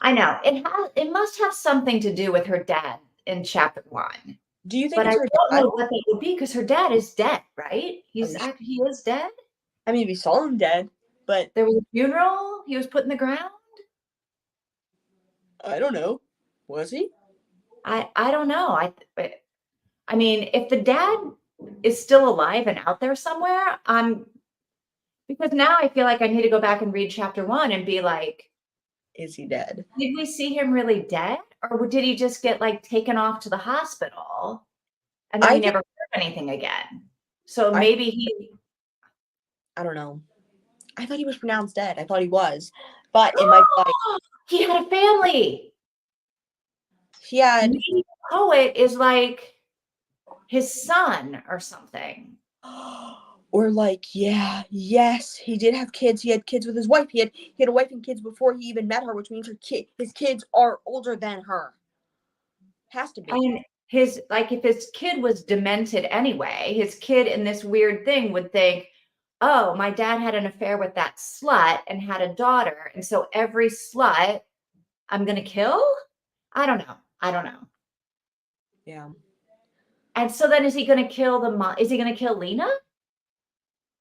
I know it must have something to do with her dad in chapter 1. Do you think? But I don't know what that would be because her dad is dead, right? He is dead. I mean, we saw him dead, but there was a funeral. He was put in the ground. I don't know. Was he? I don't know. I mean, if the dad is still alive and out there somewhere, because now I feel like I need to go back and read chapter 1 and be like, is he dead? Did we see him really dead? Or did he just get like taken off to the hospital and then we never heard anything again? So maybe I don't know. I thought he was pronounced dead. I thought he was. But it might be like he had a family. He had Maybe the poet is like his son or something. Or like, yeah, yes, he did have kids. He had kids with his wife. He had a wife and kids before he even met her, which means his kids are older than her. Has to be. And his, like, if his kid was demented anyway, his kid in this weird thing would think, oh, my dad had an affair with that slut and had a daughter. And so every slut I'm going to kill? I don't know. I don't know. Yeah. And so then is he going to kill the mom? Is he going to kill Lena?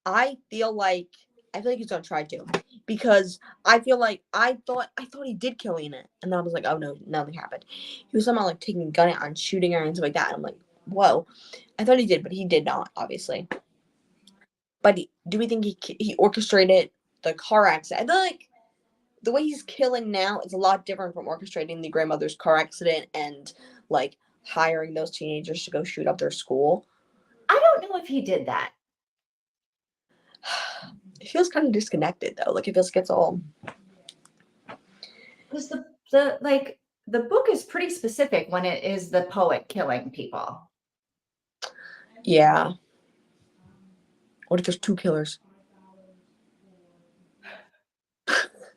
I feel like he's gonna try to, because I thought he did kill Lena, and then I was like, oh no, nothing happened. He was somehow like taking a gun out and shooting her and stuff like that. And I'm like, whoa, I thought he did, but he did not, obviously. But do we think he orchestrated the car accident? I feel like the way he's killing now is a lot different from orchestrating the grandmother's car accident and like hiring those teenagers to go shoot up their school. I don't know if he did that. It feels kind of disconnected though. Like it feels like it's all, Because the book is pretty specific when it is the poet killing people. yeah. What if there's two killers?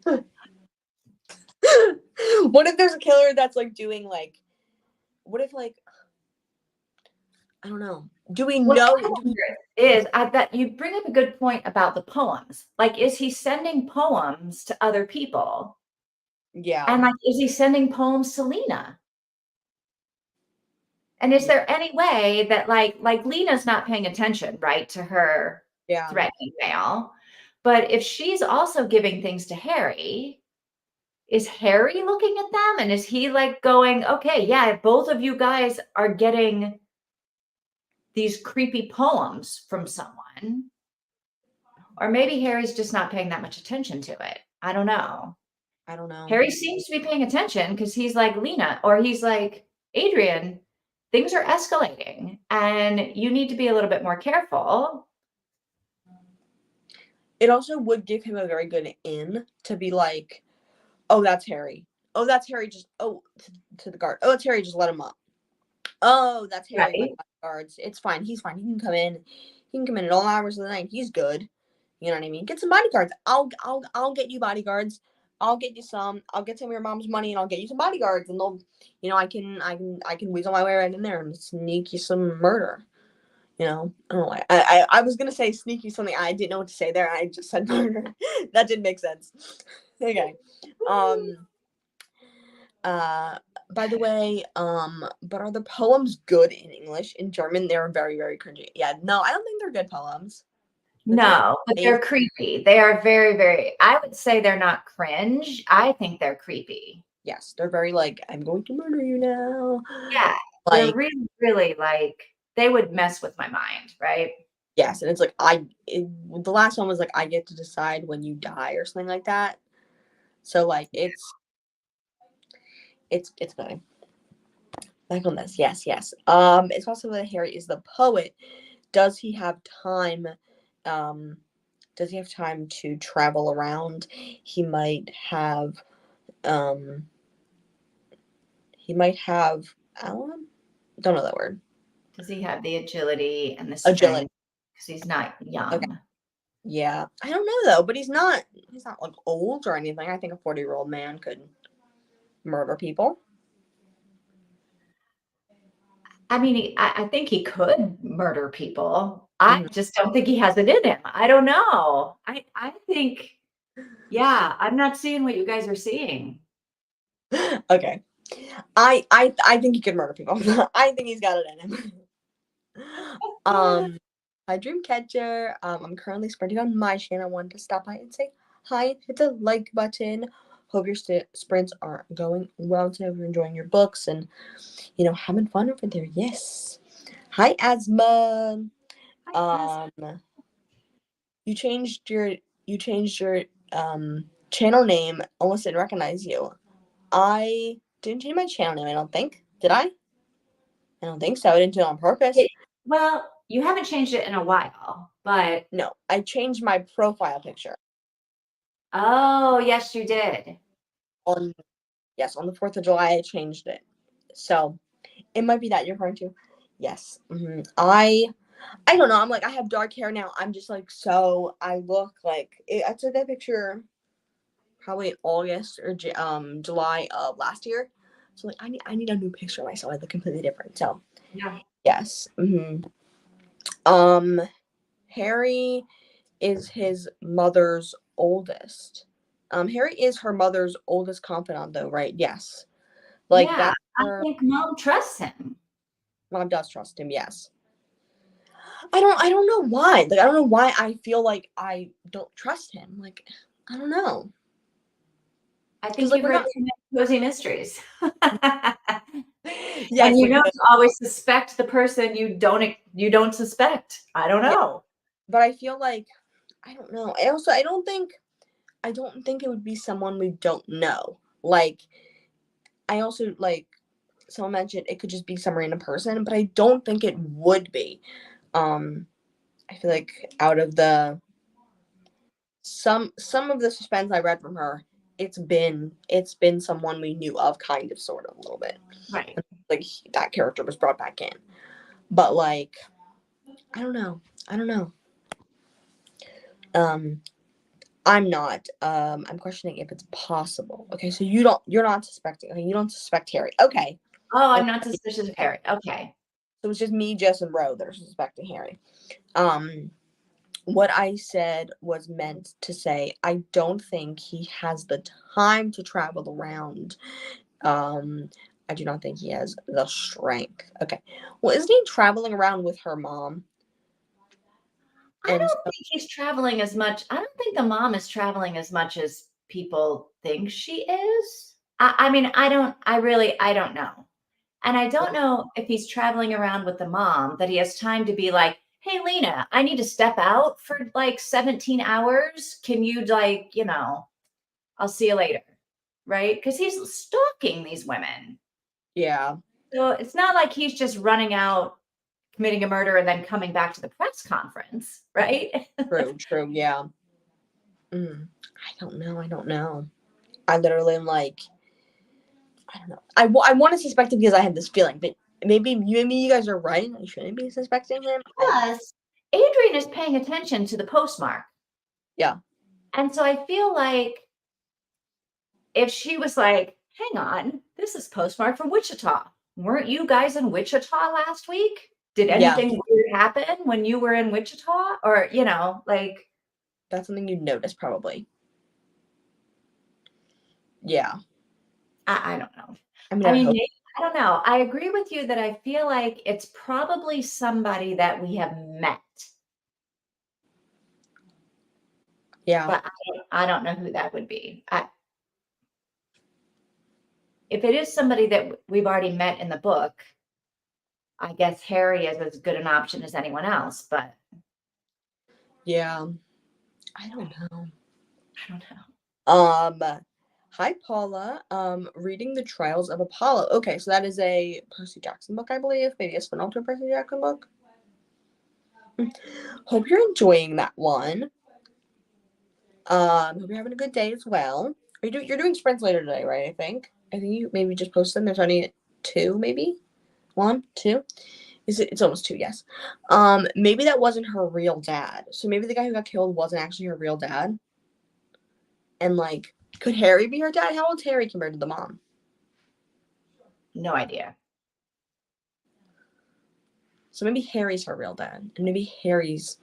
What if there's a killer that's like doing like, what if like, I don't know. Do we What know? I wonder is that you bring up a good point about the poems. Like, is he sending poems to other people? Yeah. And like, is he sending poems to Lena? And is there any way that like Lena's not paying attention, right, to her Yeah. threatening mail? But if she's also giving things to Harry, is Harry looking at them? And is he like going, okay, yeah, both of you guys are getting these creepy poems from someone? Or maybe Harry's just not paying that much attention to it. I don't know. I don't know. Harry seems to be paying attention because he's like, Lena, or he's like, Adrian, things are escalating and you need to be a little bit more careful. It also would give him a very good in to be like, oh, that's Harry. Oh, that's Harry. Just, to the guard. Oh, it's Harry. Just let him up. Oh, that's Harry. Right. My guards. It's fine. He's fine. He can come in. He can come in at all hours of the night. He's good. You know what I mean? Get some bodyguards. I'll get you bodyguards. I'll get you some. I'll get some of your mom's money and I'll get you some bodyguards, and they'll, I can weasel my way right in there and sneak you some murder. I don't know why. I was gonna say sneaky something. I didn't know what to say there. I just said murder. That didn't make sense. Okay. By the way, but are the poems good in English? In German, they're very, very cringy. Yeah, no, I don't think they're good poems. No, but they're creepy. They are very, very, I would say they're not cringe. I think they're creepy. Yes, they're very like, I'm going to murder you now. Yeah. They're Like, really, really like, they would mess with my mind, right? yes, and it's like the last one was like, I get to decide when you die or something like that. So like it's good. Back on this. Yes. It's also that Harry is the poet. Does he have time? Does he have time to travel around? He might have Alan? Don't know that word. Does he have the agility and the Agility. strength? Because he's not young. Okay. Yeah. I don't know though, but he's not like old or anything. I think a 40-year-old man could murder people. I mean, I think he could murder people. I just don't think he has it in him. I don't know. I think, yeah, I'm not seeing what you guys are seeing. Okay. I think he could murder people. I think he's got it in him. Hi Dreamcatcher. I'm currently sprinting on my channel. I wanted to stop by and say hi, hit the like button. Hope your sprints are going well today. We're enjoying your books and having fun over there. Yes. Hi Asma. You changed your channel name. Almost didn't recognize you. I didn't change my channel name, I don't think. Did I? I don't think so. I didn't do it on purpose. Well, you haven't changed it in a while, but no, I changed my profile picture. Oh, yes, you did. On the 4th of July, I changed it. So it might be that you're referring to. Yes. I don't know. I'm like, I have dark hair now. I'm just like, so I look like I took that picture probably in August or July of last year. So like, I need a new picture of myself. I look completely different. So Yeah. yes. Um, Harry is his mother's oldest. Harry is her mother's oldest confidant, though, right? Yes. Like Yeah. that's I her think mom trusts him. mom does trust him. Yes. I don't know why. Like I don't know why I feel like I don't trust him. Like I don't know. I Because think like you've we're read not. too many cozy mysteries. And Yes, you like don't always suspect the person you don't suspect. I don't yeah. know. But I feel like I don't know. I don't think it would be someone we don't know. Like I also like someone mentioned it could just be some random person, but I don't think it would be. Um I feel like out of the some of the suspense I read from her, it's been someone we knew of, kind of, sort of, a little bit. Right. Like that character was brought back in, but like I don't know. I don't know. Um, I'm not. I'm questioning if it's possible. Okay, so you're not suspecting. Okay, you don't suspect Harry. Okay, Oh, I'm not okay. suspicious of Harry. Okay. So it's just me, Jess, and Ro that are suspecting Harry. Um, what I said was meant to say I don't think he has the time to travel around. Um, I do not think he has the strength. Okay. Well, isn't he traveling around with her mom? I And don't so, think he's traveling as much. I don't think the mom is traveling as much as people think she is. I mean, I don't know. And I don't know if he's traveling around with the mom that he has time to be like, hey, Lena, I need to step out for like 17 hours. Can you, like, I'll see you later. Right. Because he's stalking these women. yeah, So it's not like he's just running out, committing a murder, and then coming back to the press conference. Right. true, true, yeah. I don't know. I don't know. I literally am like, I don't know. I want to suspect him because I have this feeling, but maybe you guys are right. I shouldn't be suspecting him. Plus, Adrian is paying attention to the postmark. Yeah, And so I feel like if she was like, hang on, this is postmarked from Wichita. Weren't you guys in Wichita last week? Did yeah. anything weird happen when you were in Wichita? Or, like, That's something you notice probably. Yeah. I don't know. I mean, I I mean, hope. maybe, I don't know. I agree with you that I feel like it's probably somebody that we have met, Yeah, but I don't know who that would be. If it is somebody that we've already met in the book, I guess Harry is as good an option as anyone else, but yeah. I don't know. I don't know. Hi Paula. Reading the Trials of Apollo. Okay, so that is a Percy Jackson book, I believe. Maybe a spin-off to a Percy Jackson book. Hope you're enjoying that one. Hope you're having a good day as well. You're doing sprints later today, right? I think you maybe just posted them. There's only two, maybe one, two. It's almost two, yes. Maybe that wasn't her real dad. So maybe the guy who got killed wasn't actually her real dad. And like, could Harry be her dad? How old's Harry compared to the mom? No idea. So maybe Harry's her real dad, and maybe Harry's.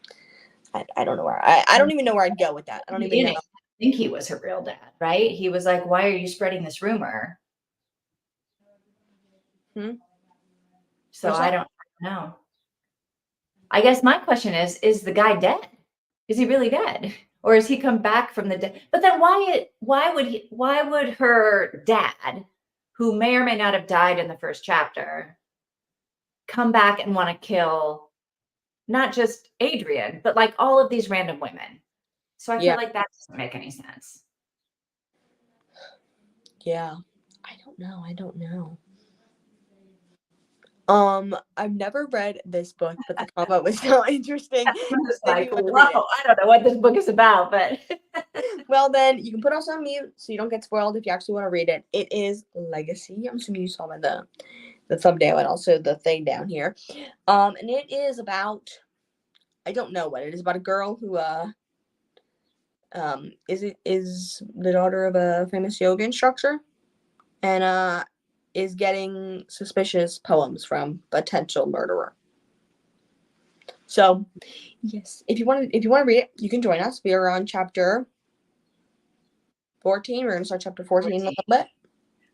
I don't know where I don't even know where I'd go with that. I don't even know. Beginning, I think he was her real dad, right? He was like, "Why are you spreading this rumor?" So What's I that? don't know. I guess my question is the guy dead? Is he really dead? Or has he come back from the dead? But then why would her dad, who may or may not have died in the first chapter, come back and want to kill not just Adrian, but like all of these random women? So I feel Yeah, like that doesn't make any sense. yeah. I don't know. I don't know. I've never read this book, but the cover was so interesting. I'm just Maybe like, you want to whoa, read it. I don't know what this book is about, but Well, then you can put us on mute so you don't get spoiled if you actually want to read it. It is Legacy. I'm assuming you saw by the thumbnail and also the thing down here. And it is about, I don't know what it is, about a girl who is the daughter of a famous yoga instructor and is getting suspicious poems from potential murderer. So, yes, if you want to read it, you can join us. We are on chapter 14. We're going to start chapter 14 in a little bit.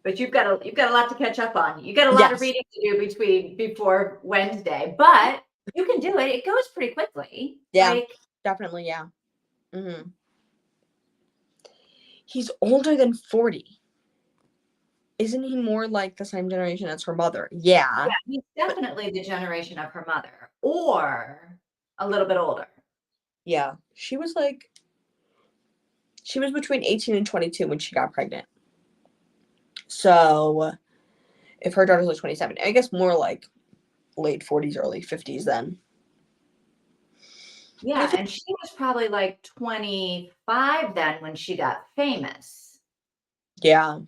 But you've got a lot to catch up on. You got a lot Yes. of reading to do before Wednesday, but you can do it. It goes pretty quickly. Yeah, definitely. Yeah. Mm-hmm. He's older than 40. Isn't he more like the same generation as her mother? Yeah. Yeah, he's definitely the generation of her mother, or a little bit older. Yeah. She was between 18 and 22 when she got pregnant. So if her daughter's like 27, I guess more like late 40s, early 50s then. Yeah, and she was probably like 25 then when she got famous. Yeah.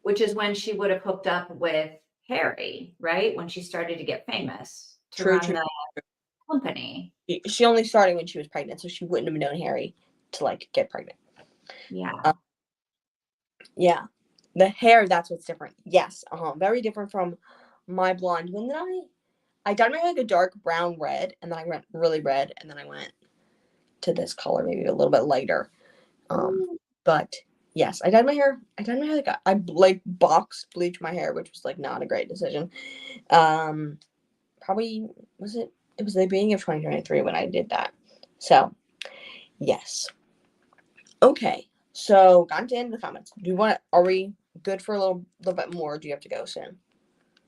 Which is when she would have hooked up with Harry, right? When she started to get famous to run the company. She only started when she was pregnant, so she wouldn't have known Harry to like get pregnant. Yeah. Yeah. The hair, that's what's different. Yes. Very different from my blonde. When did I dyed my hair like a dark brown red, and then I went really red, and then I went to this color, maybe a little bit lighter. But yes, I dyed my hair like I like box bleached my hair, which was like not a great decision. Probably it was the beginning of 2023 when I did that. So yes. Okay. So got to end the comments. Are we good for a little bit more? Or do you have to go soon?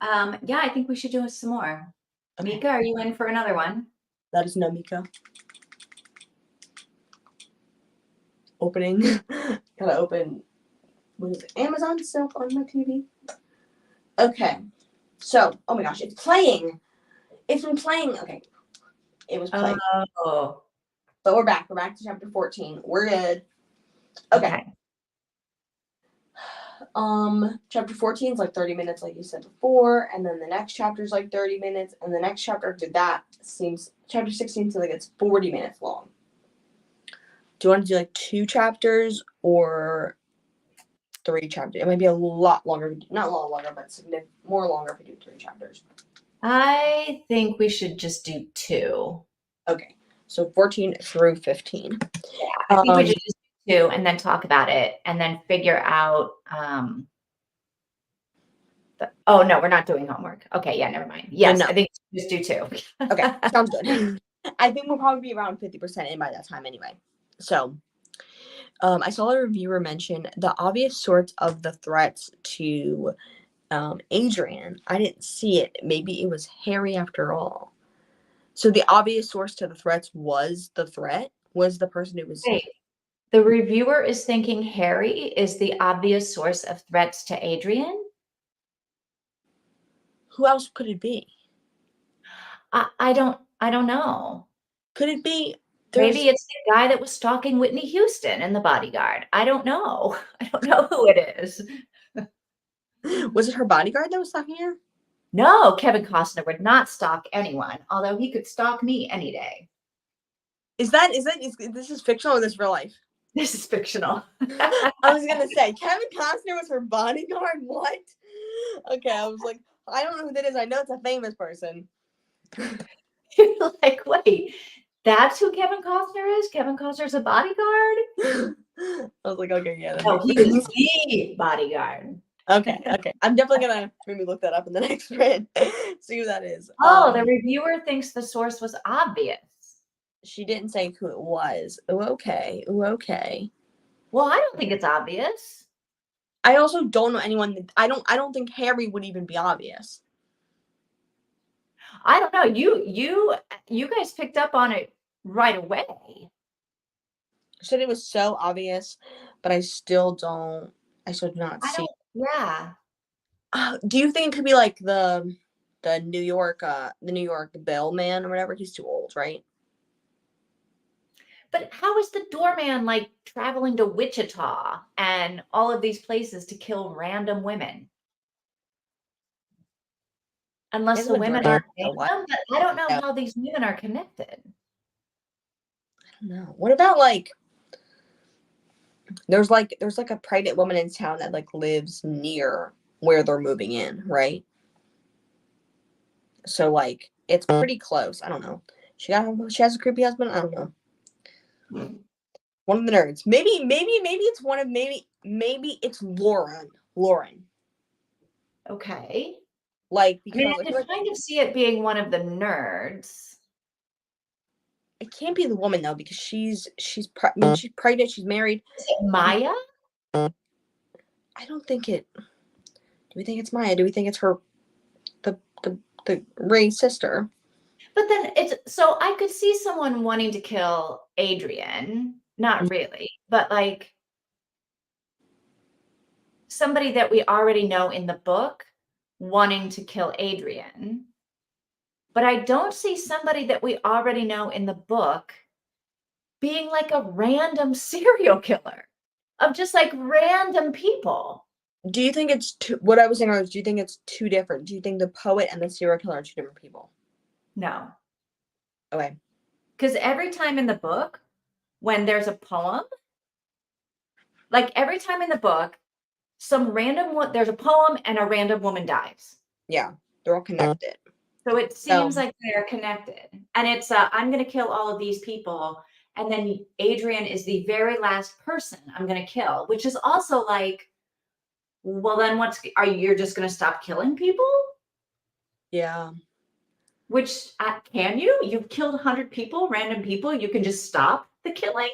Yeah, I think we should do some more. Okay. Mika, are you in for another one? Let us know, Mika. Opening. Gotta open. What is it? Amazon still on my TV? Okay. So, oh my gosh, it's playing. It's been playing. Okay. It was playing. Oh. But we're back. We're back to chapter 14. We're good. Okay. Chapter 14 is like 30 minutes, like you said before, and then the next chapter is like 30 minutes, and the next chapter after that chapter 16 seems like it's 40 minutes long. Do you want to do like 2 chapters or 3 chapters? It might be a lot longer, not a lot longer, but more longer if we do 3 chapters. I think we should just do 2. Okay, so 14 through 15. Yeah, I think we should just do 2 and then talk about it and then figure out. Oh no, we're not doing homework. Okay, yeah, never mind. Yes, no. I think we just do 2. Okay, sounds good. I think we'll probably be around 50% in by that time anyway. So, I saw a reviewer mention the obvious sorts of the threats to Adrian. I didn't see it. Maybe it was Harry after all. So the obvious source to the threats was the person who was. Wait, the reviewer is thinking Harry is the obvious source of threats to Adrian? Who else could it be? I don't know. Could it be? Maybe it's the guy that was stalking Whitney Houston in The Bodyguard. I don't know. I don't know who it is. Was it her bodyguard that was stalking her? No, Kevin Costner would not stalk anyone, although he could stalk me any day. Is this fictional or this real life? This is fictional. I was gonna say Kevin Costner was her bodyguard. What? Okay, I was like, I don't know who that is. I know it's a famous person. You're like, wait, that's who Kevin Costner is? Kevin Costner's a bodyguard? I was like, okay, yeah. No, he was the bodyguard. Okay. I'm definitely gonna maybe look that up in the next thread. See who that is. Oh, the reviewer thinks the source was obvious. She didn't say who it was. Ooh, okay. Well, I don't think it's obvious. I also don't know anyone. I don't think Harry would even be obvious. I don't know. You guys picked up on it right away. I said it was so obvious, but I still do not see. Yeah. Do you think it could be like the New York Bell man or whatever? He's too old, right? But how is the doorman like traveling to Wichita and all of these places to kill random women? Unless the the women majority are are white. random, but I don't know Yeah. how these women are connected. I don't know. What about like there's like a pregnant woman in town that like lives near where they're moving in, right? So like it's pretty close. I don't know. She has a creepy husband. I don't know. One of the nerds. Maybe it's one of maybe it's Lauren. Lauren. Okay. Like I mean, because I I feel could like kind of see it being one of the nerds. it can't be the woman though because she's she's pregnant. She's married. Is it Maya? I don't think it. Do we think it's Maya? Do we think it's her, the Ray's sister? But then so I could see someone wanting to kill Adrian. Not really, but like somebody that we already know in the book wanting to kill Adrian. But I don't see somebody that we already know in the book being like a random serial killer of just like random people. Do you think it's two? What I was saying earlier, do you think it's two different? Do you think the poet and the serial killer are two different people? No. Okay. Because every time in the book, when there's a poem, like every time in the book, there's a poem and a random woman dies. Yeah, they're all connected. So it So seems like they're connected. And it's I'm going to kill all of these people. And then Adrian is the very last person I'm going to kill, which is also like, well, then you're just going to stop killing people? yeah. Which can you? You've killed 100 people, random people. You can just stop the killing?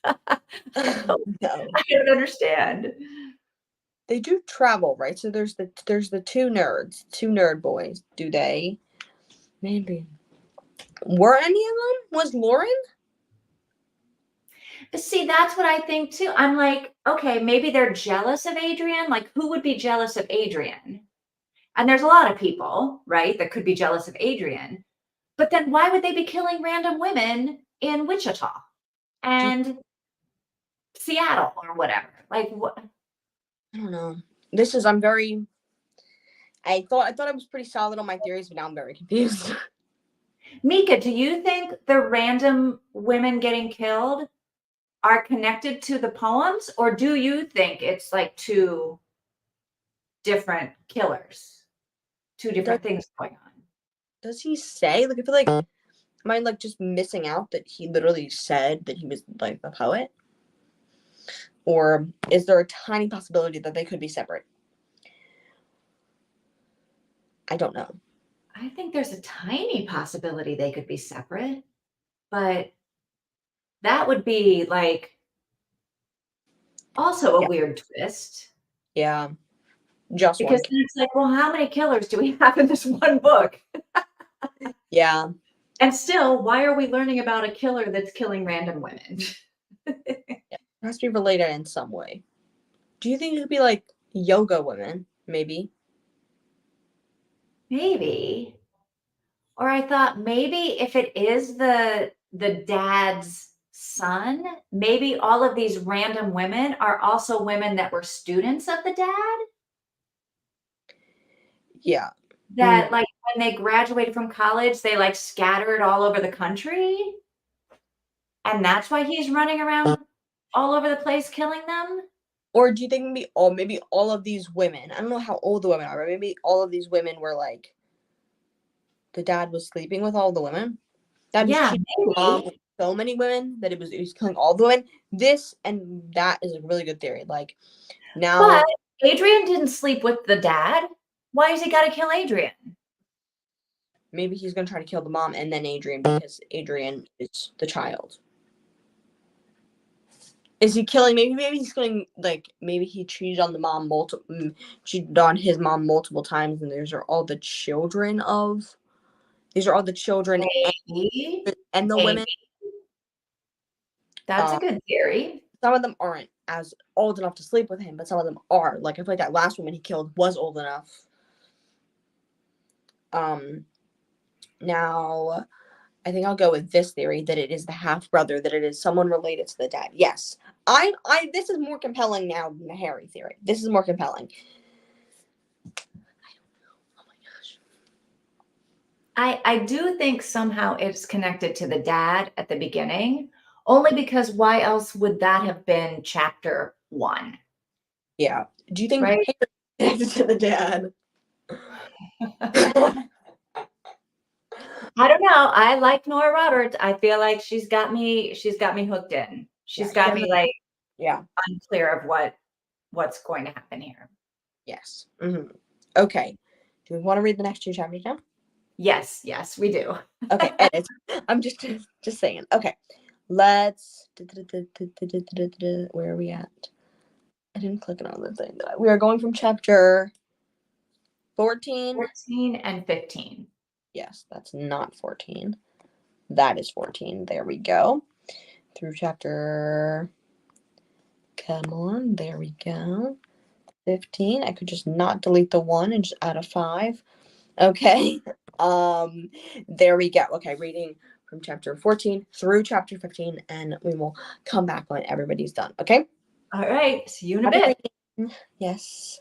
No. I don't understand. They do travel, right? So there's the two nerds, two nerd boys. Do they? Maybe. Were any of them? Was Lauren? But see, that's what I think too. I'm like, okay, maybe they're jealous of Adrian. Like, who would be jealous of Adrian? And there's a lot of people, right, that could be jealous of Adrian. But then why would they be killing random women in Wichita Do you, and Seattle or whatever? Like, what? I don't know. I thought I was pretty solid on my theories, but now I'm very confused. Mika, do you think the random women getting killed are connected to the poems, or do you think it's like two different killers, two does, different things going on? does he say? Like I feel like am I like just missing out that he literally said that he was like a poet? Or is there a tiny possibility that they could be separate? I don't know. I think there's a tiny possibility they could be separate, but that would be like also a Yeah. weird twist Yeah. Just one. because then it's like, well, how many killers do we have in this one book? Yeah. And still, why are we learning about a killer that's killing random women? It has to be related in some way. Do you think it could be like yoga women? Maybe. Maybe. Or I thought maybe if it is the dad's son, maybe all of these random women are also women that were students of the dad Yeah. that like when they graduated from college, they like scattered all over the country. And that's why he's running around all over the place killing them. Or do you think maybe all of these women, I don't know how old the women are, but maybe all of these women were like the dad was sleeping with all the women? That was Yeah, cheating maybe. with so many women that he was killing all the women. This and that is a really good theory. Like now But Adrian didn't sleep with the dad. Why has he got to kill Adrian? maybe he's gonna try to kill the mom and then Adrian because Adrian is the child. Is he killing? Maybe he's killing. Like maybe he cheated on his mom multiple times, and these are all the children Maybe. and the Maybe. women. That's a good theory. Some of them aren't as old enough to sleep with him, but some of them are. Like I feel like that last woman he killed was old enough. Now I think I'll go with this theory that it is the half brother, that it is someone related to the dad. Yes. I this is more compelling now than the Harry theory. This is more compelling. I don't know. Oh my I do think somehow it's connected to the dad at the beginning, only because why else would that have been chapter 1, Yeah. Do you think right? Harry connected to the dad? I don't know. I like Nora Roberts. I feel like she's got me hooked in. Yeah, She's she got has me a like yeah. unclear of what's going to happen here. Yes. Okay. Do we want to read the next 2 chapters now? Yes, yes, we do. Okay, edit. I'm just saying. Okay. Let's where are we at? I didn't click on the thing. We are going from chapter 14. 14 and 15. Yes, that's not 14. That is 14. There we go. Through chapter. Come on. There we go. 15. I could just not delete the 1 and just add a 5. Okay. There we go. Okay, reading from chapter 14 through chapter 15, and we will come back when everybody's done. Okay. All right. See you in a Happy bit. reading. Yes.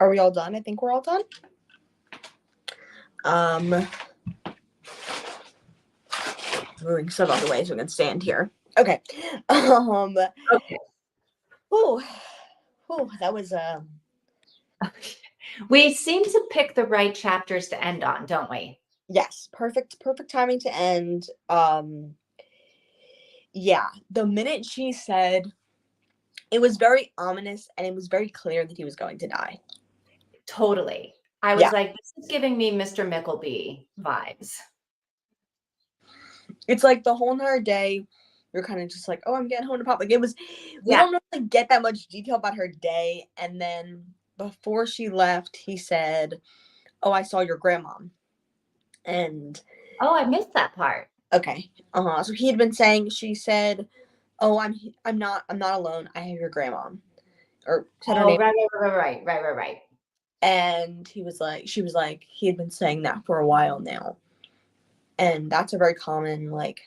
Are we all done? I think we're all done. Moving stuff out of the way so we can stand here. Okay. Okay. That was We seem to pick the right chapters to end on, don't we? yes, perfect timing to end. Yeah, the minute she said, it was very ominous and it was very clear that he was going to die. Totally. I was Yeah. like, this is giving me Mr. Mickleby vibes. It's like the whole entire day, you're kind of just like, oh, I'm getting home to pop. Like it was, we Yeah. don't really get that much detail about her day. And then before she left, he said, oh, I saw your grandma. And Oh, I missed that part. okay. So he had been saying, she said, oh, I'm not alone. I have your grandma. Or said her Oh, name. right. And she was like, he had been saying that for a while now. And that's a very common like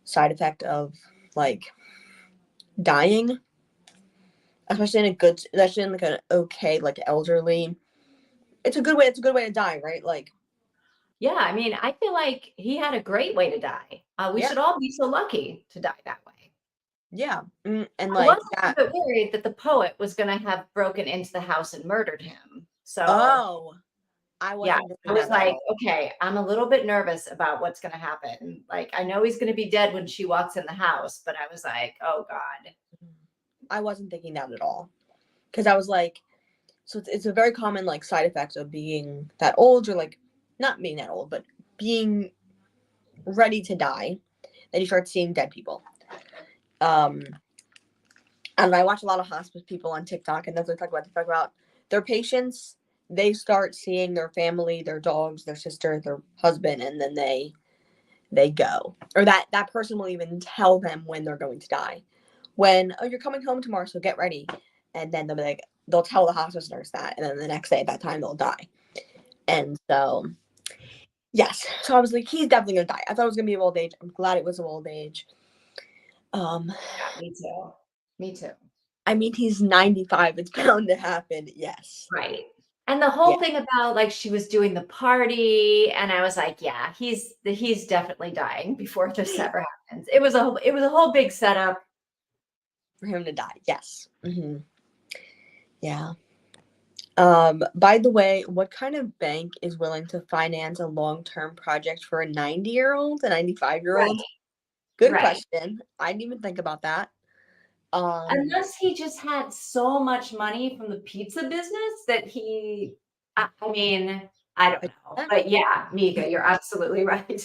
side effect of like dying. Especially in like an okay, like elderly. It's a good way to die, right? Like Yeah, I mean, I feel like he had a great way to die. We yeah, should all be so lucky to die that way. yeah. And I like was a that. little bit worried that the poet was going to have broken into the house and murdered him. So, Oh, I yeah, wasn't I thinking was that at like, all. okay, I'm a little bit nervous about what's going to happen. Like, I know he's going to be dead when she walks in the house, but I was like, oh God. I wasn't thinking that at all. Because I was like, so it's a very common like side effect of being that old, or like not being that old, but being ready to die, that you start seeing dead people. And I watch a lot of hospice people on TikTok, and that's what they talk about. They talk about their patients. They start seeing their family, their dogs, their sister, their husband, and then they go. Or that person will even tell them when they're going to die. When, oh, you're coming home tomorrow, so get ready. And then they'll be like, they'll tell the hospice nurse that, and then the next day at that time they'll die. And so, yes. So I was like, he's definitely gonna die. I thought it was gonna be of old age. I'm glad it was of old age. Yeah, me too. Me too. I mean, he's 95. It's bound to happen. Yes. Right. And the Yeah. whole thing about like she was doing the party, and I was like, yeah, he's definitely dying before this ever happens. It was a whole big setup. For him to die. Yes. Mm-hmm. Yeah. By the way, what kind of bank is willing to finance a long-term project for a 90-year-old, a 95-year-old? Right. Good Right. question. I didn't even think about that. Unless he just had so much money from the pizza business that I mean, I don't know. But yeah, Mika, you're absolutely right.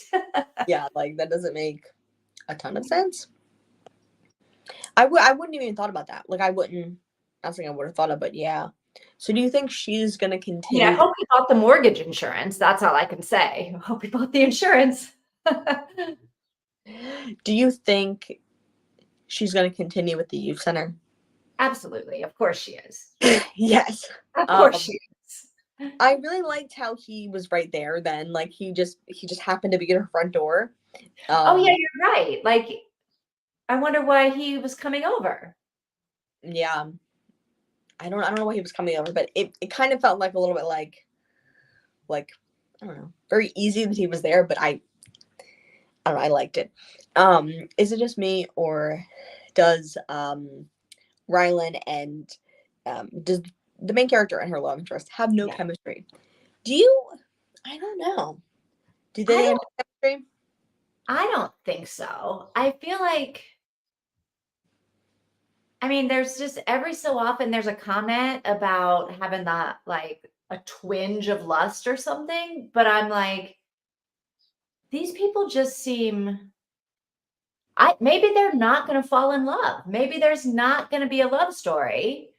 yeah, like that doesn't make a ton of sense. I wouldn't even thought about that. Like I wouldn't. Not something I would have thought of, but yeah. So do you think she's gonna I mean, I continue? hope he bought the mortgage insurance. That's all I can say. I hope he bought the insurance. Do you think she's gonna continue with the youth center? Absolutely. Of course she is. Yes. Of course she is. I really liked how he was right there then. Like he just happened to be at her front door. Oh, yeah, you're right. Like, I wonder why he was coming over. Yeah. I don't know why he was coming over, but it kind of felt like a little bit like I don't know, very easy that he was there, but I don't know, I liked it. Is it just me, or does Rylan and does the main character and her love interest have no Yeah. chemistry? I don't know. Do I they have don't chemistry? I don't think so. I feel like I mean, there's just every so often there's a comment about having that like a twinge of lust or something, but I'm like, these people just seem maybe they're not going to fall in love. Maybe there's not going to be a love story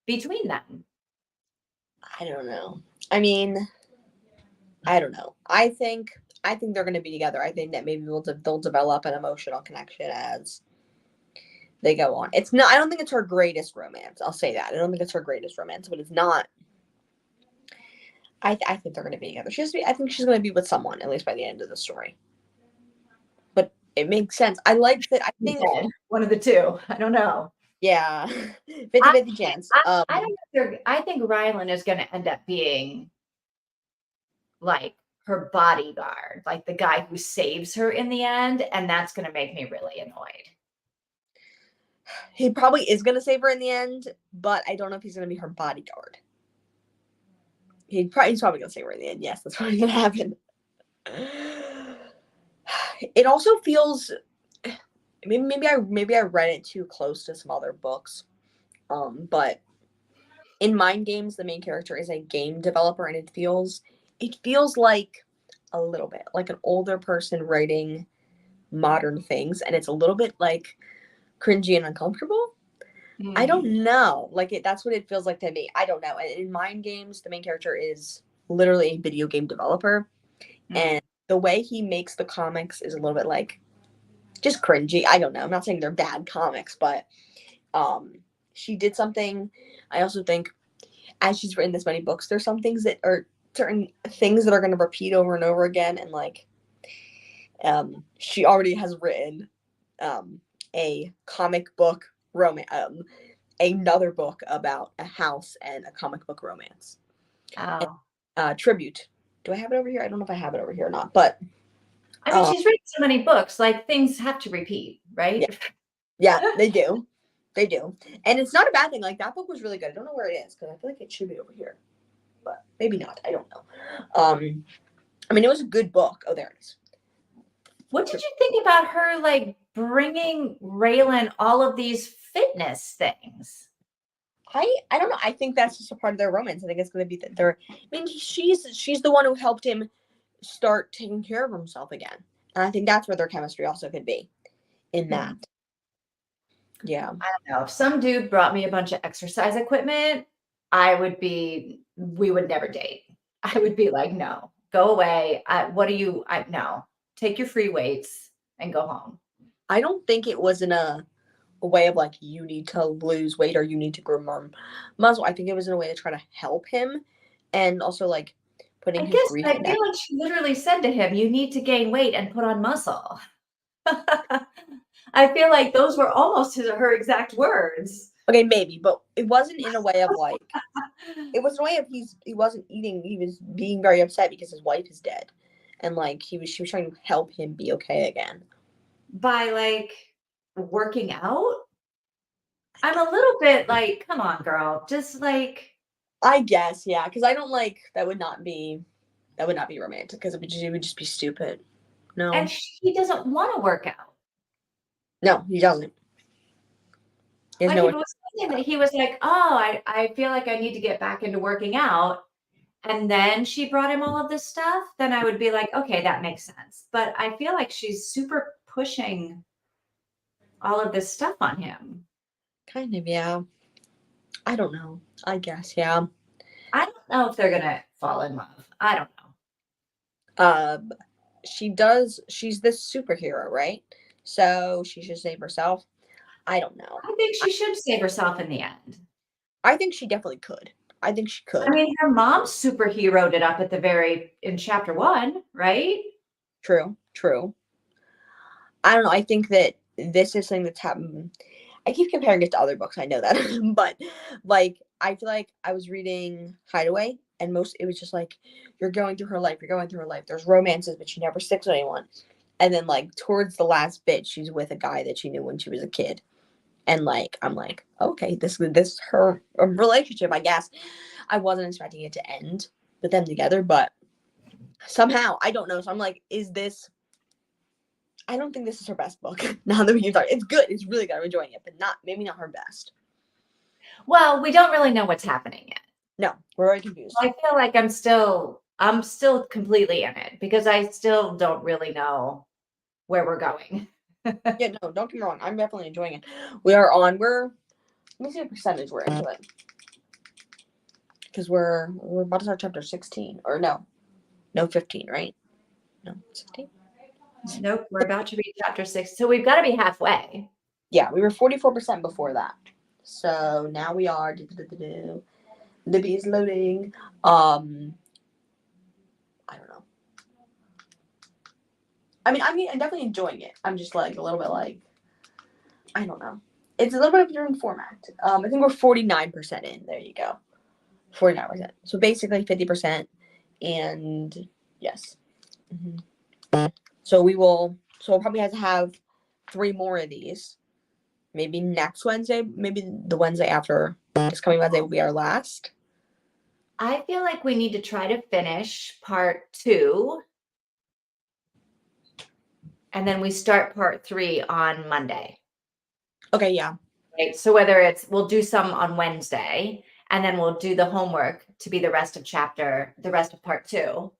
between them. I don't know. I mean, I don't know. I think they're going to be together. I think that maybe they'll develop an emotional connection as they go on. It's not. I don't think it's her greatest romance. I'll say that. I don't think it's her greatest romance, but it's not. I think they're going to be together. I think she's going to be with someone at least by the end of the story. But it makes sense. I like that. I think Dead. One of the two. I don't know. Yeah. 50-50 chance. I don't know I think Rylan is gonna end up being like her bodyguard, like the guy who saves her in the end, and that's gonna make me really annoyed. He probably is gonna save her in the end, but I don't know if he's gonna be her bodyguard. He's probably gonna save her in the end. Yes, that's probably gonna happen. It also feels maybe I read it too close to some other books. But in Mind Games, the main character is a game developer, and it feels like a little bit like an older person writing modern things, and it's a little bit like cringy and uncomfortable. I don't know. That's what it feels like to me. I don't know. And in Mind Games, the main character is literally a video game developer, and the way he makes the comics is a little bit like just cringy. I don't know. I'm not saying they're bad comics, but she did something. I also think as she's written this many books, there's some things that are certain things that are going to repeat over and over again, and like she already has written a comic book romance, another book about a house and a comic book romance. Oh. Tribute. Do I have it over here? I don't know if I have it over here or not, but I mean, she's written so many books, like things have to repeat, right? yeah, they do. They do. And it's not a bad thing. Like that book was really good. I don't know where it is because I feel like it should be over here, but maybe not. I don't know. I mean, it was a good book. Oh, there it is. What did you think about her like bringing Raylan all of these fitness things? I don't know. I think that's just a part of their romance. I think it's going to be that they're. I mean, she's the one who helped him start taking care of himself again, and I think that's where their chemistry also could be, in that. Yeah. I don't know. If some dude brought me a bunch of exercise equipment, we would never date. I would be like, no, go away. No, take your free weights and go home. I don't think it was in a way of like you need to lose weight or you need to grow more muscle. I think it was in a way to try to help him, and also like putting his grief. I feel like she literally said to him, "You need to gain weight and put on muscle." I feel like those were almost her exact words. Okay, maybe, but it wasn't in a way of like. It was in a way of he wasn't eating. He was being very upset because his wife is dead, and like she was trying to help him be okay again by like working out. I'm a little bit like, come on, girl, just like. I guess, yeah, because I don't like that would not be romantic because it would just be stupid. No, and he doesn't want to work out. No, he doesn't. Like if it was something that he was like, oh, I feel like I need to get back into working out, and then she brought him all of this stuff, then I would be like, okay, that makes sense. But I feel like she's super pushing all of this stuff on him. Kind of, yeah. I don't know. I guess, yeah. I don't know if they're gonna fall in love. I don't know. She's this superhero, right? So she should save herself. I don't know. I think she should save herself in the end. I think she definitely could. I think she could. I mean, her mom superheroed it up in chapter 1, right? True. I don't know. I think that this is something that's happened. I keep comparing it to other books. I know that, but like I feel like I was reading Hideaway, and it was just like you're going through her life. There's romances, but she never sticks with anyone. And then like towards the last bit, she's with a guy that she knew when she was a kid, and like I'm like, okay, this is her relationship. I guess I wasn't expecting it to end with them together, but somehow I don't know. So I'm like, is this? I don't think this is her best book. Now that we've talked, it's good. It's really good. I'm enjoying it, but maybe not her best. Well, we don't really know what's happening yet. No, we're very confused. I feel like I'm still completely in it because I still don't really know where we're going. Yeah, no, don't get me wrong. I'm definitely enjoying it. Let me see the percentage we're into it. Because we're about to start chapter 16. Or no, 15, right? No, 16? Nope, we're about to read chapter 6. So we've got to be halfway. Yeah, we were 44% before that. So now we are. Libby is loading. I don't know. I mean, I'm definitely enjoying it. I'm just like a little bit like, I don't know. It's a little bit of a different format. I think we're 49% in. There you go. 49%. So basically 50%. And yes. So we'll probably have to have 3 more of these. Maybe next Wednesday, maybe the Wednesday after this coming Wednesday will be our last. I feel like we need to try to finish part 2. And then we start part 3 on Monday. Okay, yeah. Right. So we'll do some on Wednesday, and then we'll do the homework to be the rest of part 2.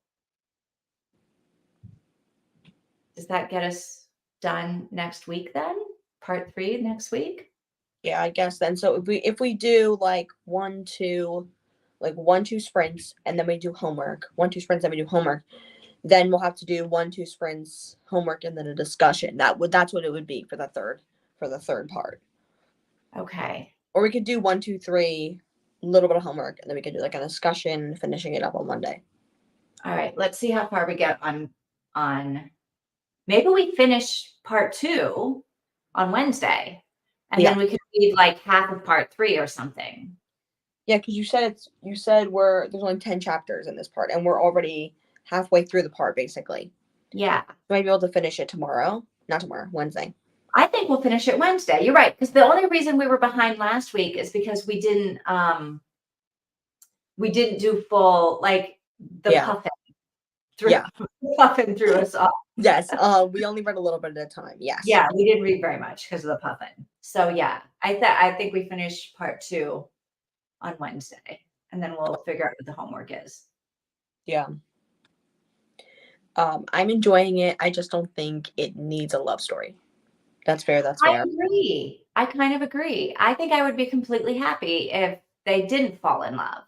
Does that get us done next week then? Part 3 next week? Yeah, I guess then. So if we do like 1-2 sprints and then we do homework, 1-2 sprints, then we do homework, then we'll have to do 1-2 sprints, homework, and then a discussion. That's what it would be for the third part. Okay. Or we could do 1-2-3, a little bit of homework, and then we could do like a discussion, finishing it up on Monday. All right. Let's see how far we get on maybe we finish part 2 on Wednesday, and Yeah. then we could read like half of part 3 or something. Yeah, because you said there's only 10 chapters in this part, and we're already halfway through the part basically. Yeah. We might be able to finish it tomorrow. Not tomorrow, Wednesday. I think we'll finish it Wednesday. You're right, because the only reason we were behind last week is because we didn't do full like the Yeah. puffin through Yeah. puffin threw us off. Yes. We only read a little bit at a time. Yes. Yeah, we didn't read very much because of the puffin. So yeah, I think we finish part 2 on Wednesday, and then we'll figure out what the homework is. Yeah. I'm enjoying it. I just don't think it needs a love story. That's fair. That's I fair. agree. I kind of agree. I think I would be completely happy if they didn't fall in love.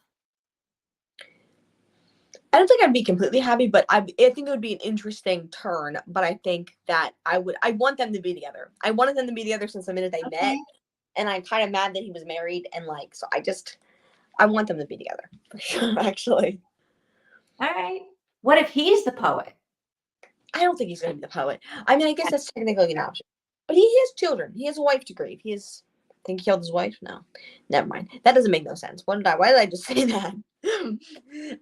I don't think I'd be completely happy, but I think it would be an interesting turn. But I think that I want them to be together. I wanted them to be together since the minute they met, and I'm kind of mad that he was married, and like, so I want them to be together for sure. Actually, All right. What if he's the poet? I don't think he's going to be the poet. I mean, I guess that's technically an option, but he has children. He has a wife to grieve. I think he killed his wife. No, never mind. That doesn't make no sense. Why did I just say that?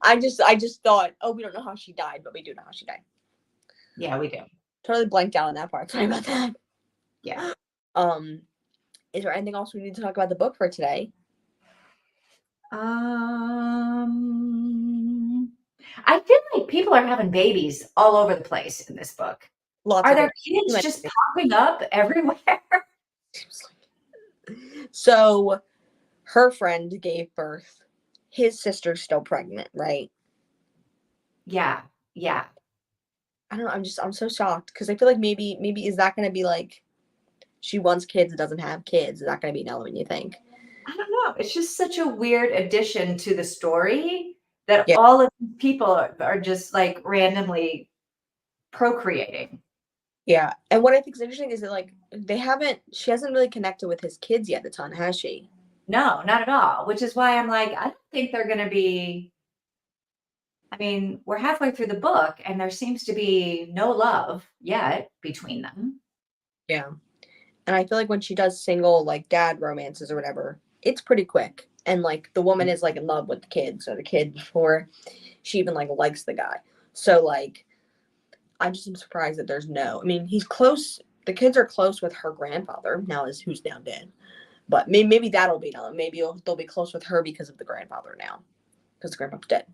I just thought, oh, we don't know how she died, but we do know how she died. Yeah, we do. Totally blanked out on that part. Sorry about that. Yeah. Is there anything else we need to talk about the book for today? I feel like people are having babies all over the place in this book. Are there kids just popping up everywhere? So her friend gave birth. His sister's still pregnant, right? Yeah. Yeah. I don't know. I'm so shocked because I feel like maybe is that going to be like she wants kids and doesn't have kids? Is that going to be an element you think? I don't know. It's just such a weird addition to the story that Yeah. all of these people are just like randomly procreating. Yeah. And what I think is interesting is that like she hasn't really connected with his kids yet a ton, has she? No, not at all. Which is why I'm like, I don't think they're going to be. I mean, we're halfway through the book and there seems to be no love yet between them. Yeah. And I feel like when she does single like dad romances or whatever, it's pretty quick. And like the woman is like in love with the kids or the kid before she even like likes the guy. So like I just am surprised that there's no. I mean, he's close. The kids are close with her grandfather now, who's now dead. But maybe that'll be done. Maybe they'll be close with her because of the grandfather now, because the grandpa's dead.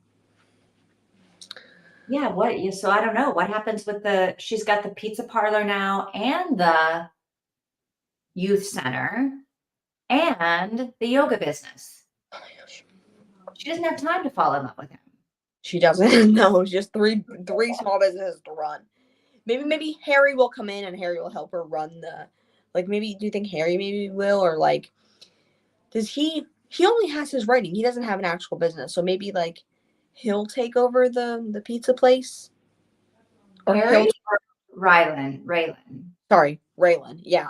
Yeah, so I don't know what happens with she's got the pizza parlor now and the youth center and the yoga business. Oh my gosh. She doesn't have time to fall in love with him. She doesn't. No, just three small businesses to run. Maybe Harry will come in and Harry will help her run the. Like maybe do you think Harry maybe will or like does he only has his writing. He doesn't have an actual business. So maybe like he'll take over the pizza place. Or Harry or Raylan. Sorry, Raylan. Yeah.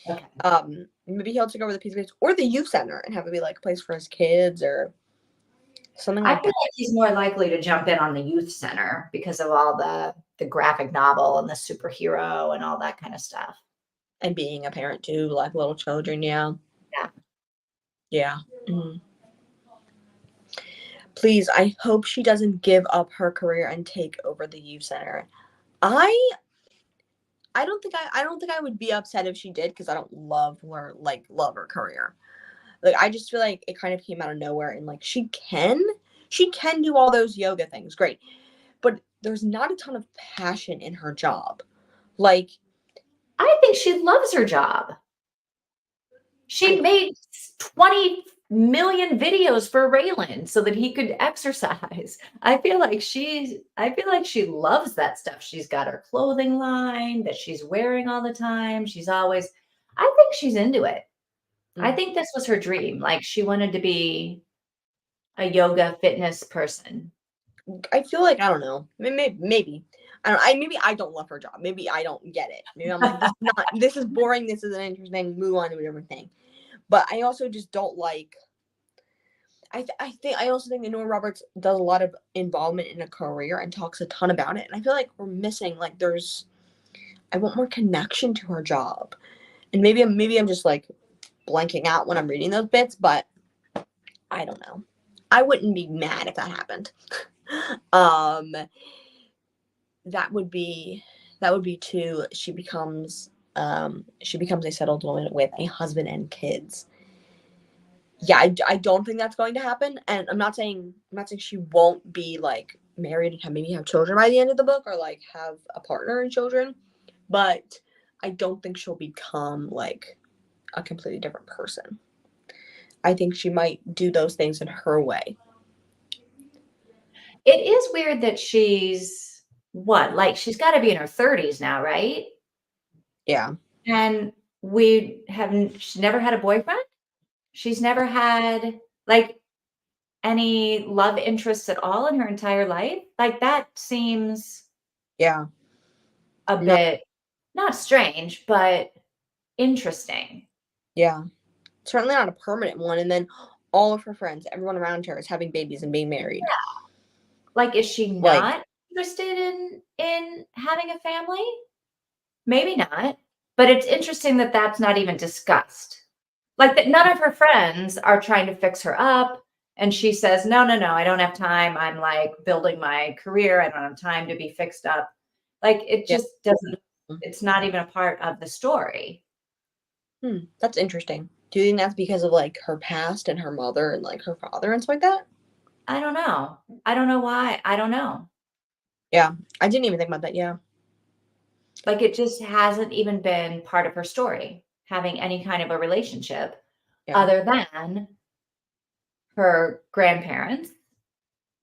Okay. Maybe he'll take over the pizza place or the youth center and have it be like a place for his kids or something like I feel like he's more likely to jump in on the youth center because of all the graphic novel and the superhero and all that kind of stuff. And being a parent too, like little children, yeah. Yeah. Yeah. Mhm. Please, I hope she doesn't give up her career and take over the youth center. I don't think I would be upset if she did, because I don't love her career. Like, I just feel like it kind of came out of nowhere, and like she can do all those yoga things, great. But there's not a ton of passion in her job. Like, I think she loves her job. She I made 20 million videos for Raylan so that he could exercise. I feel like she loves that stuff. She's got her clothing line that she's wearing all the time. I think she's into it. I mm, think this was her dream. Like, she wanted to be a yoga fitness person. I feel like, I don't know. Maybe. Maybe I don't love her job. Maybe I don't get it. Maybe I'm like, this is boring, this isn't interesting, move on to a different thing. But I also just don't like I also think that Nora Roberts does a lot of involvement in a career and talks a ton about it. And I feel like we're missing, like, I want more connection to her job. And maybe I'm just like blanking out when I'm reading those bits, but I don't know. I wouldn't be mad if that happened. um that would be too. She becomes a settled woman with a husband and kids. Yeah, I don't think that's going to happen, and I'm not saying she won't be like married and maybe have children by the end of the book, or like have a partner and children, but I don't think she'll become like a completely different person. I think she might do those things in her way. It is weird that she's what? Like, she's got to be in her 30s now, right? Yeah. And she's never had a boyfriend. She's never had like any love interests at all in her entire life. Like, that seems Yeah. a No. bit not strange, but interesting. Yeah. Certainly not a permanent one. And then all of her friends, everyone around her is having babies and being married. Like, is she Like, not interested in having a family? Maybe not. But it's interesting that that's not even discussed. Like, that none of her friends are trying to fix her up, and she says, "No, no, no, I don't have time. I'm, like, building my career. I don't have time to be fixed up." Like, it yeah. just doesn't it's not even a part of the story. That's interesting. Do you think that's because of like her past and her mother and like her father and stuff like that? I don't know. I don't know why. I don't know. Yeah. I didn't even think about that. Yeah. Like, it just hasn't even been part of her story, having any kind of a relationship Yeah. other than her grandparents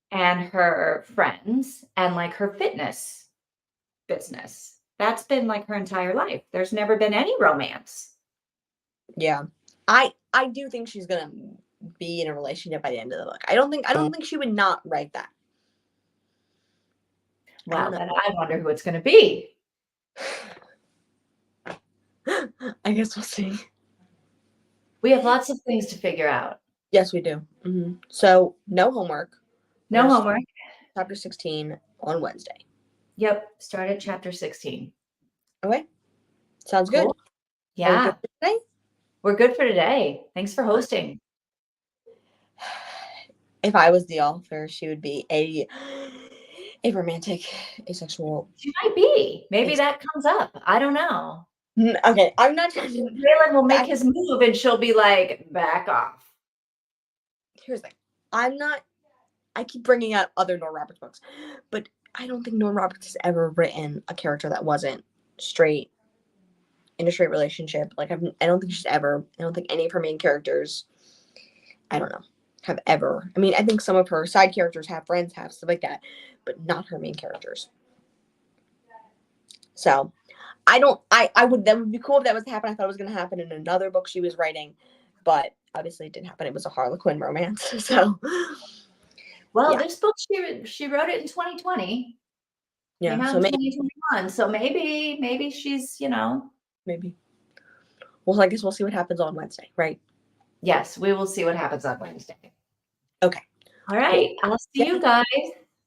and her friends and, like, her fitness business. That's been, like, her entire life. There's never been any romance. Yeah. I do think she's gonna be in a relationship by the end of the book. I don't think she would not write that. I don't Well, know. then I wonder who it's gonna be. I guess we'll see. We have lots of things to figure out. Yes, we do. So no homework. We're No gonna start homework. chapter 16 on Wednesday. Yep, start at chapter 16. Okay. Sounds good. Cool. Are we good Yeah, for today? we're good for today. Thanks for hosting. If I was the author, she would be a romantic, asexual. She might be. Maybe that comes up. I don't know. Okay, I'm not trying to. Raylan will make I, his move and she'll be like, "Back off." here's the thing. I'm not. I keep bringing up other Nora Roberts books, but I don't think Nora Roberts has ever written a character that wasn't straight in a straight relationship. Like, I don't think she's ever. I don't think any of her main characters, I don't know, have ever. I mean, I think some of her side characters have friends, have stuff like that, but not her main characters. So I don't. I would. That would be cool if that was to happen. I thought it was going to happen in another book she was writing, but obviously it didn't happen. It was a Harlequin romance. So Well, yeah, this book, she wrote it in 2020, came yeah. out So in maybe 2021. So maybe she's, maybe. Well, I guess we'll see what happens on Wednesday, right? yes, we will see what happens on Wednesday. Okay. All Cool. right. I'll see Yeah. you guys.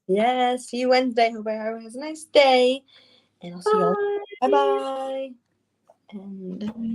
Yeah. See you Wednesday. Hope everyone has a nice day, and I'll see you all. Bye. Bye bye. And